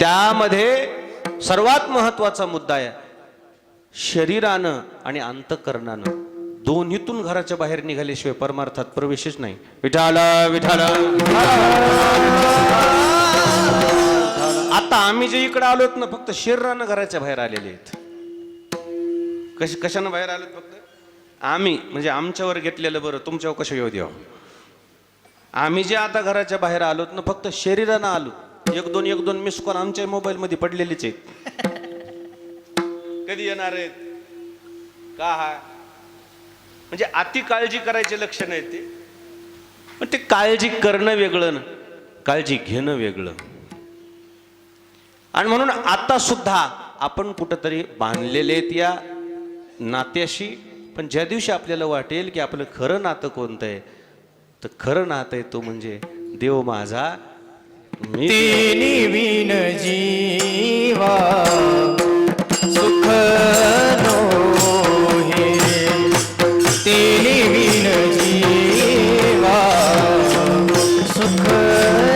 त्यामध्ये सर्वात महत्वाचा मुद्दा आहे शरीरानं आणि अंतःकरणानं दोन्हीतून घराच्या बाहेर निघाल्याशिवाय परमार्थात प्रवेशच नाही. विठाला विठाला आता आम्ही जे इकडे आलोत ना फक्त शरीरानं घराच्या बाहेर आलेले आहेत. कशानं बाहेर आलोत? फक्त आम्ही म्हणजे आमच्यावर घेतलेलं बरं, तुमच्यावर कसं येऊ द्या. आम्ही जे आता घराच्या बाहेर आलोत ना फक्त शरीरानं आलो. एक दोन मिस कॉल आमच्या मोबाईल मध्ये पडलेलीच आहेत. कधी येणार आहेत का हा म्हणजे अति काळजी करायचे लक्षण आहे ते. पण ते काळजी करणं वेगळं ना काळजी घेणं वेगळं. आणि म्हणून आता सुद्धा आपण कुठंतरी बांधलेले आहेत या नात्याशी. पण ज्या दिवशी आपल्याला वाटेल की आपलं खरं नातं कोणतं आहे तर खरं नातं आहे तो म्हणजे देव माझा मी विन जीवा सुख नोहे, तेने विन जीवा सुख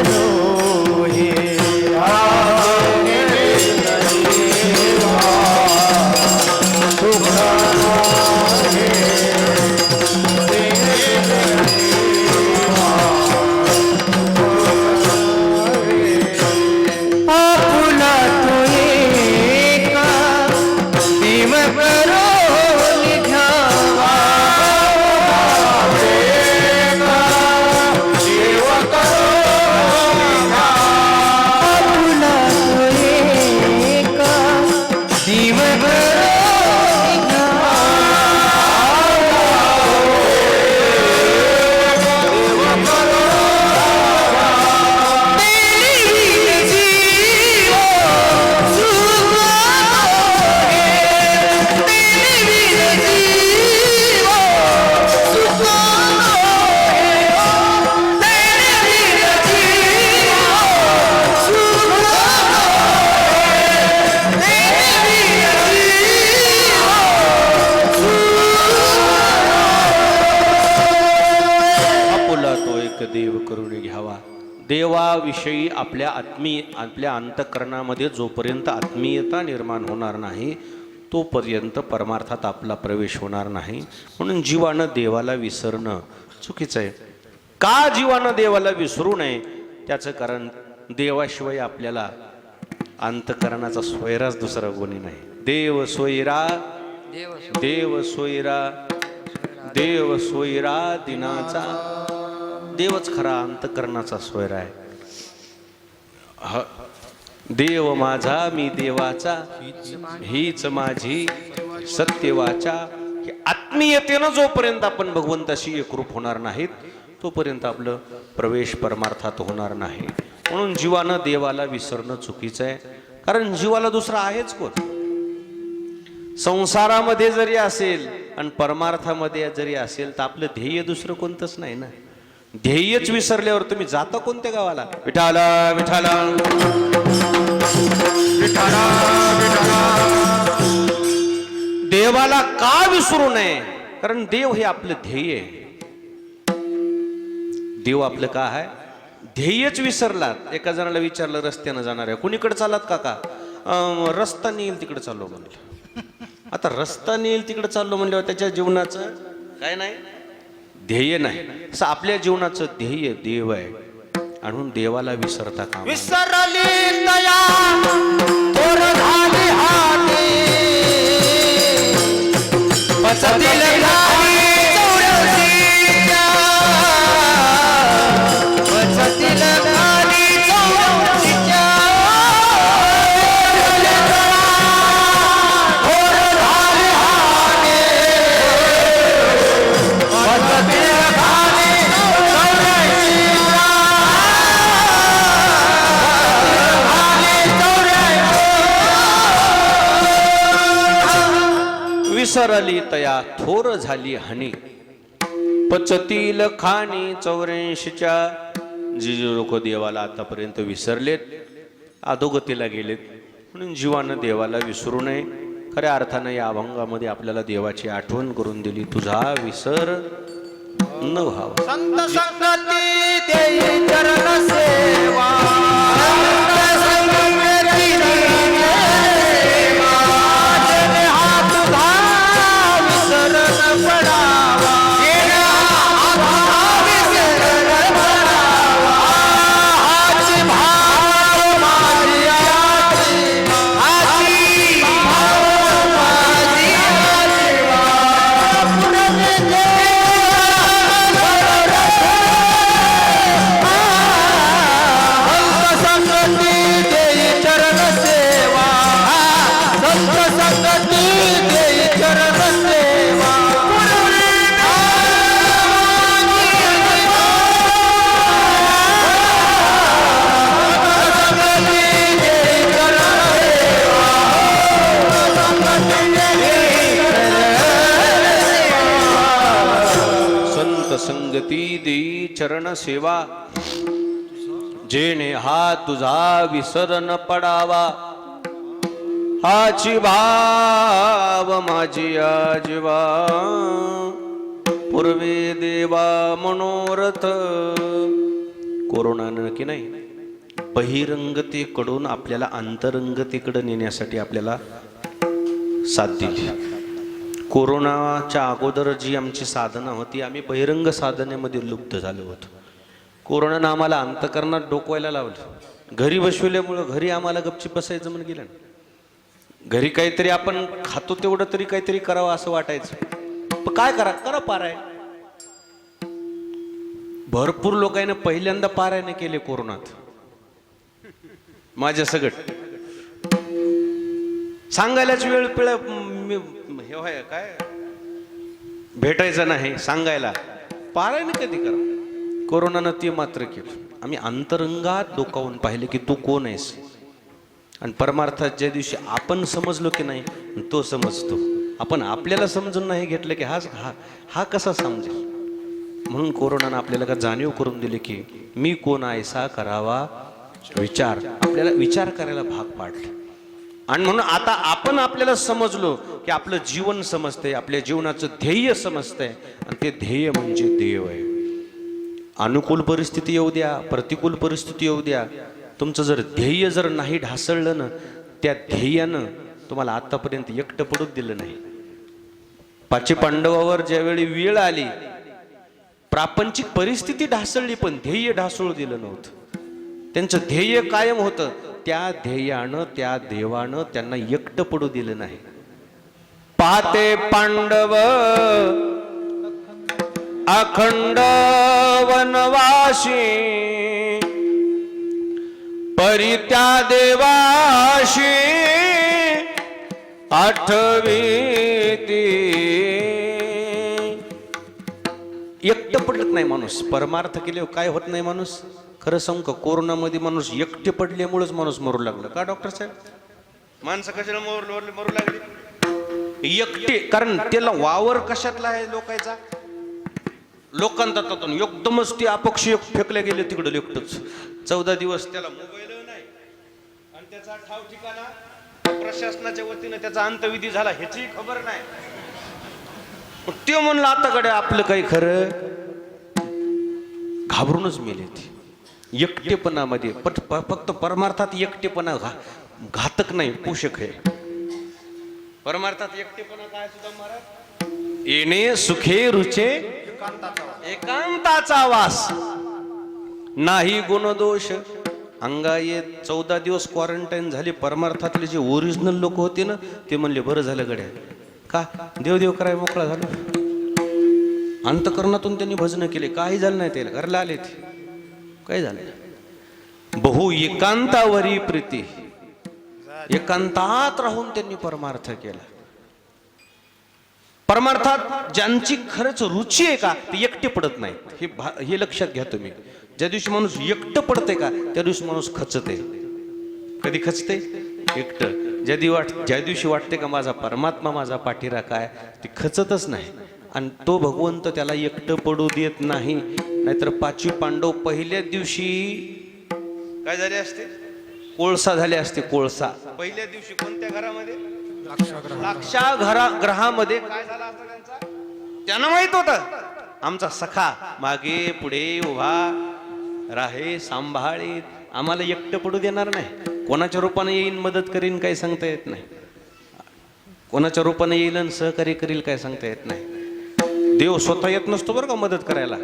नोहे. तेने विन जीवा सुख नोहे, तेने देव करून घ्यावा. देवाविषयी आपल्या अंतःकरणामध्ये जोपर्यंत आत्मीयता निर्माण होणार नाही तोपर्यंत परमार्थात आपला प्रवेश होणार नाही. म्हणून जीवानं देवाला विसरणं चुकीचं आहे. का जीवानं देवाला विसरू नये? त्याचं कारण देवाशिवाय आपल्याला अंतःकरणाचा सोयराच दुसरा कोणी नाही. देव सोयरा, देव सोयरा, देव सोयरा दिनाचा. देवच खरा अंतःकरणाचा सोयरा आहे. देव माझा मी देवाचा, हीच माझी सत्य वाचा. आत्मीयतेनं जोपर्यंत आपण भगवंताशी एकरूप होणार नाहीत तोपर्यंत आपलं प्रवेश परमार्थात होणार नाही. म्हणून जीवानं देवाला विसरणं चुकीचं आहे. कारण जीवाला दुसरा आहेच कोण? संसारामध्ये जरी असेल आणि परमार्थामध्ये जरी असेल तर आपलं ध्येय दुसरं कोणतंच नाही ना. ध्येयच विसरल्यावर तुम्ही जाता कोणत्या गावाला? विठाला विठाला विठाला विठाला. देवाला का विसरू नये? कारण देव हे आपलं ध्येय आहे. देव आपलं का आहे? ध्येयच विसरलात. एका जणाला विचारलं रस्त्यानं जाणार आहे, कुणीकडे चालत काका? रस्ता नेईल तिकडे चाललो म्हणलं. आता रस्ता नेईल तिकडे चाललो म्हणल्यावर त्याच्या जीवनाचं काय नाही, ध्येय नाही. असं आपल्या जीवनाचं ध्येय देव आहे. म्हणून देवाला विसरता का? विसरली दया थोर झाली हाती, पचतील खाली चौरसीच्या, पचतील खाली चौरसीच्या. थोर झाली हाती, पचतील खाली विसरली तया थोर झाली हानी, पचतील खाणी 84च्या. जी लोक देवाला आतापर्यंत विसरलेत, अधोगतीला गेलेत. म्हणून जीवानं देवाला विसरू नये. खऱ्या अर्थानं या अभंगामध्ये आपल्याला देवाची आठवण करून दिली. तुझा विसर न व्हावा. संत संगती देई चरण सेवा, संत संगती देई सेवा. जेणे हात तुझा विसर न पडावा, जेणे हात तुझा विसर न पडावा. हाची भाव माझी आची, हाची भाव माझी आची. पुरते संगती देई चरण सेवा, संत संगती देई चरण सेवा. संत संगती देई चरण सेवा, जेणे हा तुझा विसर न पडावा. हाची भाव माझी आजीवा, पूर्वे देवा मनोरथ. कोरोनानं की नाही बहिरंगतेकडून आपल्याला अंतरंगतेकडे नेण्यासाठी आपल्याला साथ दिली. कोरोनाच्या अगोदर जी आमची साधना होती, आम्ही बहिरंग साधनेमध्ये लुप्त झालो होतो. कोरोनानं आम्हाला अंतःकरणात डोकवायला लावलं. घरी बसविल्यामुळं घरी आम्हाला गपची बसायचं म्हणून गेलं. घरी काहीतरी आपण खातो तेवढं तरी काहीतरी करावं असं वाटायचं. पण काय करा पाराय. भरपूर लोकांनी पहिल्यांदा पारायण केले कोरोनात. माझ्या सगट सांगायलाच वेळ हे काय भेटायचं नाही सांगायला. पारायण कधी करा. कोरोनानं ते मात्र केलं. आम्ही अंतरंगात डोकावून पाहिले की तू कोण आहेस. आणि परमार्थात ज्या दिवशी आपण समजलो की नाही तो समजतो. आपण आपल्याला समजून नाही घेतलं की हा कसा समजेल. म्हणून कोरोनानं आपल्याला का जाणीव करून दिली की मी कोण आहे सा करावा विचार. आपल्याला विचार करायला भाग पाडले. आणि म्हणून आता आपण आपल्याला समजलो की आपलं जीवन समजतंय, आपल्या जीवनाचं ध्येय समजतंय. आणि ते ध्येय म्हणजे देव आहे. अनुकूल परिस्थिती येऊ द्या, प्रतिकूल परिस्थिती येऊ द्या, तुमचं जर ध्येय जर नाही ढासळलं ना, त्या ध्येयानं तुम्हाला आतापर्यंत एकटं पडूच दिलं नाही. पाची पांडवावर ज्यावेळी वेळ आली, प्रापंचिक परिस्थिती ढासळली पण ध्येय ढासळू दिलं नव्हतं. त्यांचं ध्येय कायम होतं. त्या ध्येयानं, त्या देवानं त्यांना एकटं पडू दिलं नाही. पाहते पांडव अखंड वनवासी, परी त्या देवाशी आठवीती. एकटं पडत नाही माणूस. परमार्थ केल्यावर काय होत नाही माणूस. खरं सांगू का, कोरोनामध्ये माणूस एकटे पडल्यामुळेच माणूस मरू लागला. का डॉक्टर साहेब? माणसं कशाला मरू लागली? एकटे. कारण त्याला वावर कशातला आहे लोकांचा, लोकांतातून एकदमच ते अपक्ष फेकले गेले तिकडे एकटंच. 14 दिवस त्याला मोबाईल नाही आणि त्याचा ठाव ठिकाणा प्रशासनाच्या वतीने त्याचा अंतविधी झाला ह्याची खबर नाही. ते म्हणलं आता कडे आपलं काही खरं. घाबरूनच मेले ते एकटेपणामध्ये. फक्त परमार्थात एकटेपणा घातक नाही, पोषक आहे. परमार्थात एकटेपणा काय सुद्धा महाराज? येणे सुखे रुचे एकांताचा वास, नाही गुणदोष अंगाये. 14 दिवस क्वारंटाईन झाले. परमार्थातले जे ओरिजिनल लोक होते ना, ते म्हणले बरं झालं गड्या. का? देवदेव कराय मोकळा झाला. अंतकरणातून त्यांनी भजन केले. काही झालं नाही त्याला. घरला आले ते काय झालं? बहु एकांतावरी प्रीती. एकांतात राहून त्यांनी परमार्थ केला. परमार्थात ज्यांची खरंच रुची आहे का, ते एकटे पडत नाही. हे लक्षात घ्या तुम्ही. ज्या दिवशी माणूस एकटं पडते का, त्या दिवशी माणूस खचते. कधी खचते? एकटं. ज्या दिवशी वाटते का माझा परमात्मा माझा पाठीरा काय, ते खचतच नाही. आणि तो भगवंत त्याला एकटं पडू देत नाही. नाहीतर 5 पांडव पहिल्या दिवशी काय झाले असते? कोळसा झाले असते. कोळसा पहिल्या दिवशी कोणत्या घरामध्ये? ग्रहामध्ये. काय झाला असता त्यांचा? त्यांना माहित होतं आमचा सखा मागे पुढे उभा राहे, सांभाळीत, आम्हाला एकटं पडू देणार नाही. कोणाच्या रूपाने येईन, मदत करीन, काही सांगता येत नाही. कोणाच्या रूपाने येईल आणि सहकार्य करील, काय सांगता येत नाही. देव स्वतः येत नसतो बरं का मदत करायला.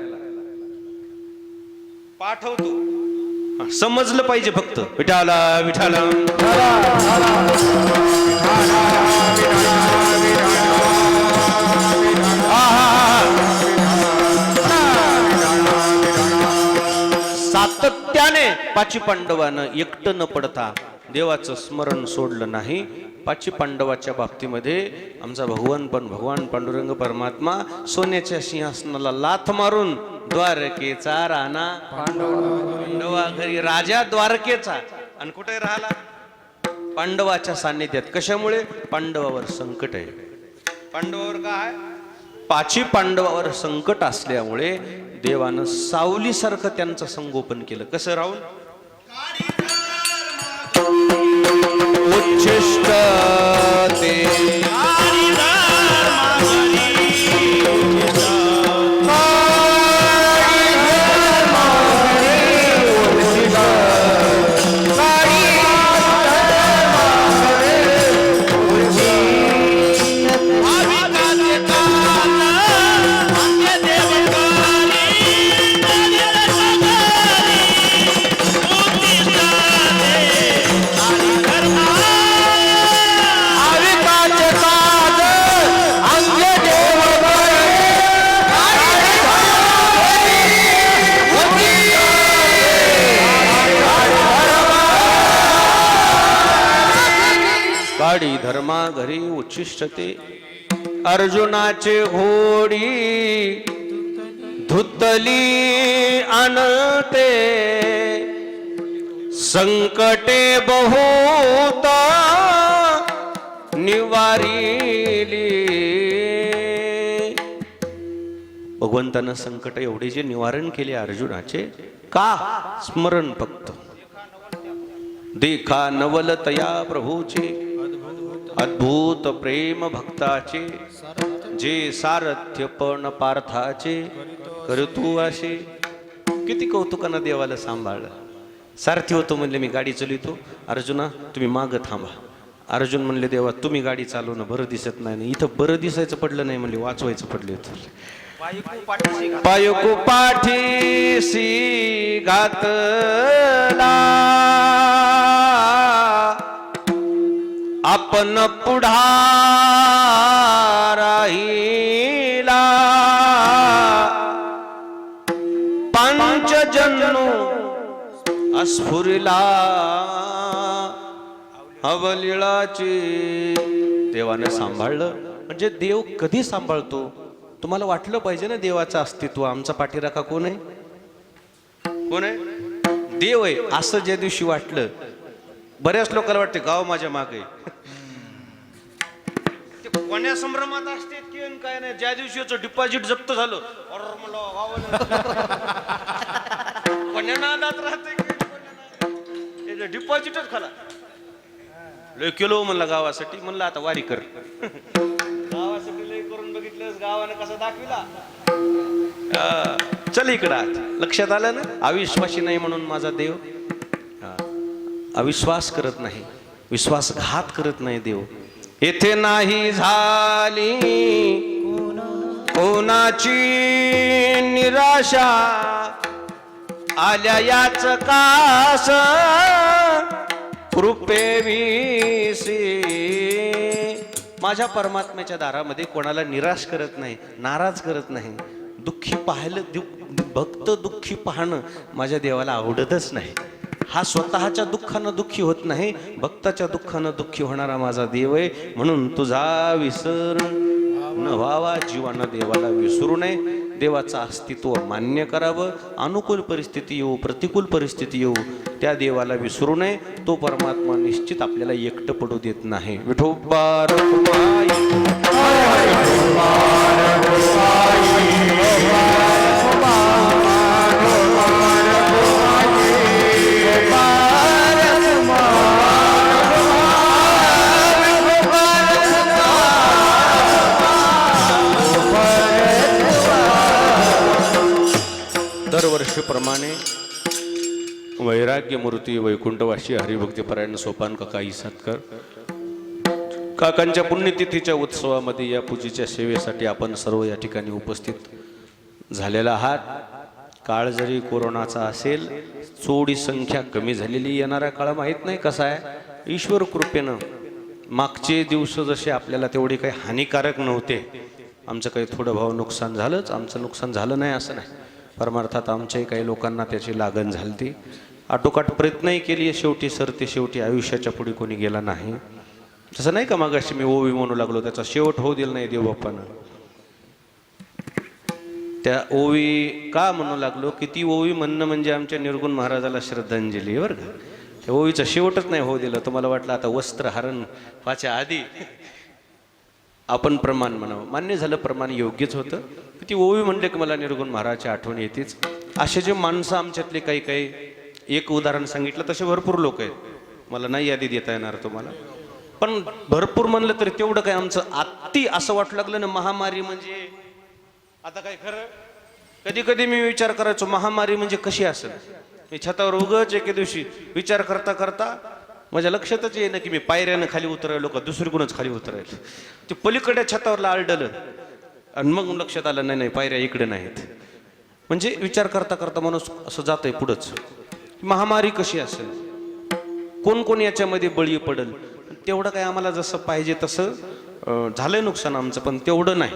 पाठवतो. समजलं पाहिजे फक्त. विठाला विठाला सातत्याने 5 पांडवानं एकटं न पडता देवाचं स्मरण सोडलं नाही. 5 पांडवाच्या बाबतीमध्ये आमचा भगवान पांडुरंग परमात्मा सोन्याच्या सिंहासनाला लाथ मारून द्वारकेचा राणा पांडवा घरी, राजा द्वारकेचा. आणि कुठे राहिला? पांडवाच्या सान्निध्यात. कशामुळे? पांडवावर संकट आहे. पांडवावर काय? 5 पांडवावर संकट असल्यामुळे देवानं सावलीसारखं त्यांचं संगोपन केलं. कसं राहून? उच्छिष्ट ते काडी धर्मा घरी उच्छिष्टते. अर्जुनाचे घोडी धुतली आणते, संकटे बहुत निवारिली. भगवंतानं संकट एवढे जे निवारण केले अर्जुनाचे, का? स्मरण फक्त. देखा नवलतया प्रभूचे अद्भुत प्रेम भक्ताचे, जे सारथ्य पण पार्थाचे करतू असे. किती कौतुकानं देवाला सांभाळलं. सारथी होतो म्हणले मी गाडी चालवतो, अर्जुना तुम्ही मागं थांबा. अर्जुन म्हणले देवा तुम्ही गाडी चालवणं बरं दिसत नाही. इथं बरं दिसायचं पडलं नाही म्हणले, वाचवायचं पडले होतं. बायको पाठीशी घात. पायको पाठीसी घातला, आपण पुढाराहिला, पंचजन्म अस्फुरिला अवलिळाची. देवाने सांभाळलं. म्हणजे देव कधी सांभाळतो? तुम्हाला वाटलं पाहिजे ना देवाचं अस्तित्व. आमचा पाठीराखा कोण आहे? कोण आहे? देव आहे असं ज्या दिवशी वाटलं, बऱ्याच लोकांना वाटते गाव माझ्या मागे. ते कोण्या संभ्रमात असते की काय नाही. ज्या दिवशी डिपॉझिट जप्त झालं, कोण्या नादात राहते की डिपॉझिटच खाला. लय केलो म्हणलं गावासाठी, म्हणलं आता वारी कर. गावासाठी लय करून बघितलं, गावानं कसा दाखविला. चल इकडं आज. लक्षात आलं ना? अविश्वासी नाही म्हणून माझा देव. अविश्वास करत नाही, विश्वासघात करत नाही देव. येथे नाही झाली कोणाची निराशा, आल्या याच कास कृपेविसी. माझ्या परमात्म्याच्या दारामध्ये कोणाला निराश करत नाही, नाराज करत नाही. दुःखी पाहिलं, भक्त दुःखी पाहणं माझ्या देवाला आवडतच नाही. हा स्वतःच्या दुःखानं दुःखी होत नाही, भक्ताच्या दुःखानं दुःखी होणारा माझा देव आहे. म्हणून तुझा विसर न व्हावा. जीवानं देवाला विसरू नये. देवाचं अस्तित्व मान्य करावं. अनुकूल परिस्थिती येऊ, प्रतिकूल परिस्थिती येऊ, त्या देवाला विसरू नये. तो परमात्मा निश्चित आपल्याला एकटं पडू देत नाही. विठोबा रखुमाई. दरवर्षीप्रमाणे वैराग्य मूर्ती वैकुंठवासी हरिभक्तीपरायण सोपान काका इसतकर काकांच्या पुण्यतिथीच्या उत्सवामध्ये या पूजेच्या सेवेसाठी आपण सर्व या ठिकाणी उपस्थित झालेला आहात. काळ जरी कोरोनाचा असेल, थोडी संख्या कमी झालेली. येणारा काळ माहीत नाही कसा आहे. ईश्वर कृपेनं मागचे दिवस जसे आपल्याला तेवढे काही हानिकारक नव्हते. आमचं काही थोडं भाव नुकसान झालंच, आमचं नुकसान झालं नाही असं नाही. परमार्थात आमच्याही काही लोकांना त्याची लागण झाली. आटोकाट प्रयत्नही केली. शेवटी सरते शेवटी आयुष्याच्या पुढे कोणी गेला नाही. तसं नाही का मागाशी मी ओवी म्हणू लागलो, त्याचा शेवट होऊ दिला नाही देवबाप्पानं. त्या ओवी का म्हणू लागलो की ती ओवी म्हणणं म्हणजे आमच्या निर्गुण महाराजाला श्रद्धांजली बरं का. त्या ओवीचा शेवटच नाही होऊ दिला. तुम्हाला वाटलं आता वस्त्रहरण व्हायच्या आधी आपण प्रमाण म्हणावं. मान्य झालं, प्रमाण योग्यच होतं. ती ओवी म्हणले की मला निर्गुण महाराजची आठवण येतेच. असे जे माणसं आमच्यातले काही काही, एक उदाहरण सांगितलं, तसे भरपूर लोक आहेत. मला नाही यादी देता येणार तुम्हाला, पण भरपूर म्हणलं तरी तेवढं काय आमचं अति असं वाटू लागलं ना. महामारी म्हणजे आता काय खरं. कधी कधी मी विचार करायचो महामारी म्हणजे कशी असेल. मी छतावर उगाच एके दिवशी विचार करता करता माझ्या लक्षातच येईना की मी पायऱ्यानं खाली उतरायलो का दुसरीकडूनच खाली उतरायलो. ते पलीकडे छतावरला आलडलं आणि मग लक्षात आलं नाही नाही पायऱ्या इकडे नाहीत. म्हणजे विचार करता करता माणूस असं जात आहे पुढंच. महामारी कशी असेल, कोण कोण याच्यामध्ये बळी पडेल. तेवढं काय आम्हाला जसं पाहिजे तसं झालंय नुकसान आमचं, पण तेवढं नाही.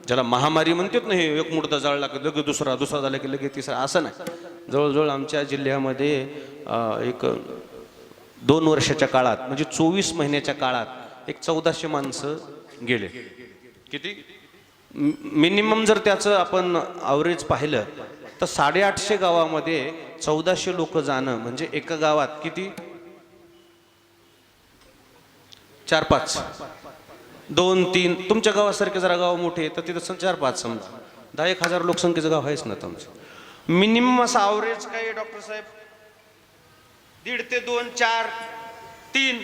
ज्याला महामारी म्हणतात ना, हे एक मुर्दा जाळला की लगेच दुसरा, दुसरा झाला की लगेच तिसरा, असं नाही. जवळजवळ आमच्या जिल्ह्यामध्ये एक 2 वर्षाच्या काळात म्हणजे 24 महिन्याच्या काळात एक 1400 माणसं गेले. किती मिनिमम जर त्याचं आपण ॲव्हरेज पाहिलं तर 850 गावामध्ये 1400 लोक जाणं म्हणजे एका गावात किती 4-5 2-3. तुमच्या गावासारखे जरा गाव मोठे तर तिथं 4-5 समजा 10,000 लोकसंख्येचं गाव आहेच ना तुमचं. मिनिमम असं ॲव्हरेज काय डॉक्टर साहेब 1.5 ते 2, 4, 3.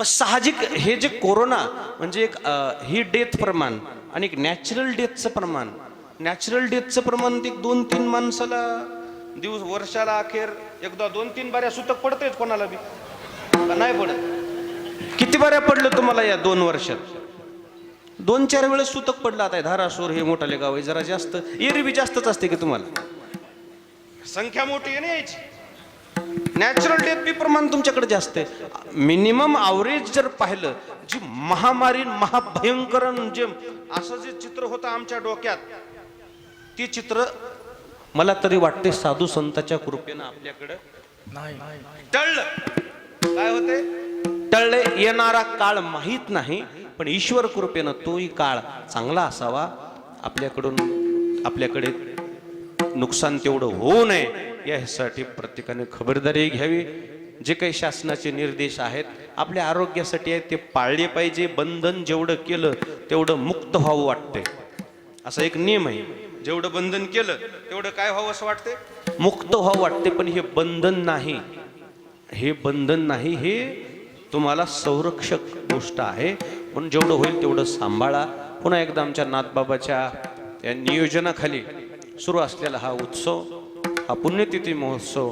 साहजिक हे जे कोरोना म्हणजे एक ही डेथ प्रमाण आणि एक नॅचरल डेथचं प्रमाण. नॅचरल डेथचं प्रमाण ते 2-3 माणसाला वर्षाला अखेर एकदा 2-3 बाऱ्या सुतक पडतंय कोणाला बी का नाही पडत? किती बाऱ्या पडलं तुम्हाला या 2 वर्षात? 2-4 वेळेस सुतक पडलं. आता धारासूर हे मोठाले गाव आहे, जरा जास्त एरवी जास्तच असते की तुम्हाला संख्या मोठी आहे ना याची. नॅचरल डेथ बी प्रमाण तुमच्याकडे जास्त आहे. मिनिमम ॲव्हरेज जर पाहिलं, जी महामारी महाभयंकर जे असं जे चित्र होतं आमच्या डोक्यात, ते चित्र मला तरी वाटते साधू संतांच्या कृपेनं आपल्याकडे टळलं. काय होते? टळले. येणारा काळ माहीत नाही, पण ईश्वर कृपेनं तोही काळ चांगला असावा. आपल्याकडे नुकसान तेवढं होऊ नये यासाठी प्रत्येकाने खबरदारी घ्यावी. जे काही शासनाचे निर्देश आहेत आपल्या आरोग्यासाठी आहेत ते पाळले पाहिजे. बंधन जेवढं केलं तेवढं मुक्त व्हावं वाटते, असा एक नियम आहे. जेवढं बंधन केलं तेवढं काय व्हावं असं वाटते? मुक्त व्हावं वाटते. पण हे बंधन नाही, हे बंधन नाही, हे तुम्हाला संरक्षक गोष्ट आहे. म्हणून जेवढं होईल तेवढं सांभाळा. पुन्हा एकदा आमच्या नाथबाबाच्या या नियोजनाखाली सुरू असलेला हा उत्सव, हा पुण्यतिथी महोत्सव,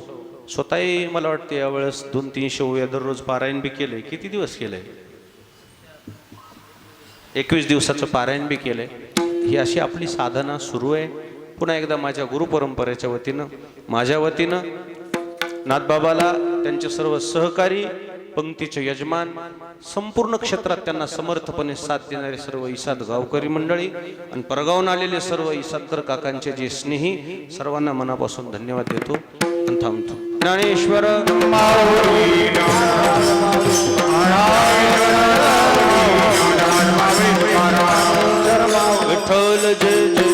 स्वतःही मला वाटतं यावेळेस 200-300 ओव्या दररोज पारायण बी केलंय. किती दिवस केलंय? 21 दिवसाचं पारायण बी केलंय. ही अशी आपली साधना सुरू आहे. पुन्हा एकदा माझ्या गुरुपरंपरेच्या वतीनं, माझ्या वतीनं नाथबाबाला, त्यांचे सर्व सहकारी, पंक्तीचे यजमान, संपूर्ण क्षेत्रात त्यांना समर्थपणे साथ देणारे सर्व इसाद गावकरी मंडळी आणि परगावून आलेले सर्व इसादर काकांचे जे स्नेही, सर्वांना मनापासून धन्यवाद देतो आणि थांबतो. ज्ञानेश्वर विठ्ठल जय जय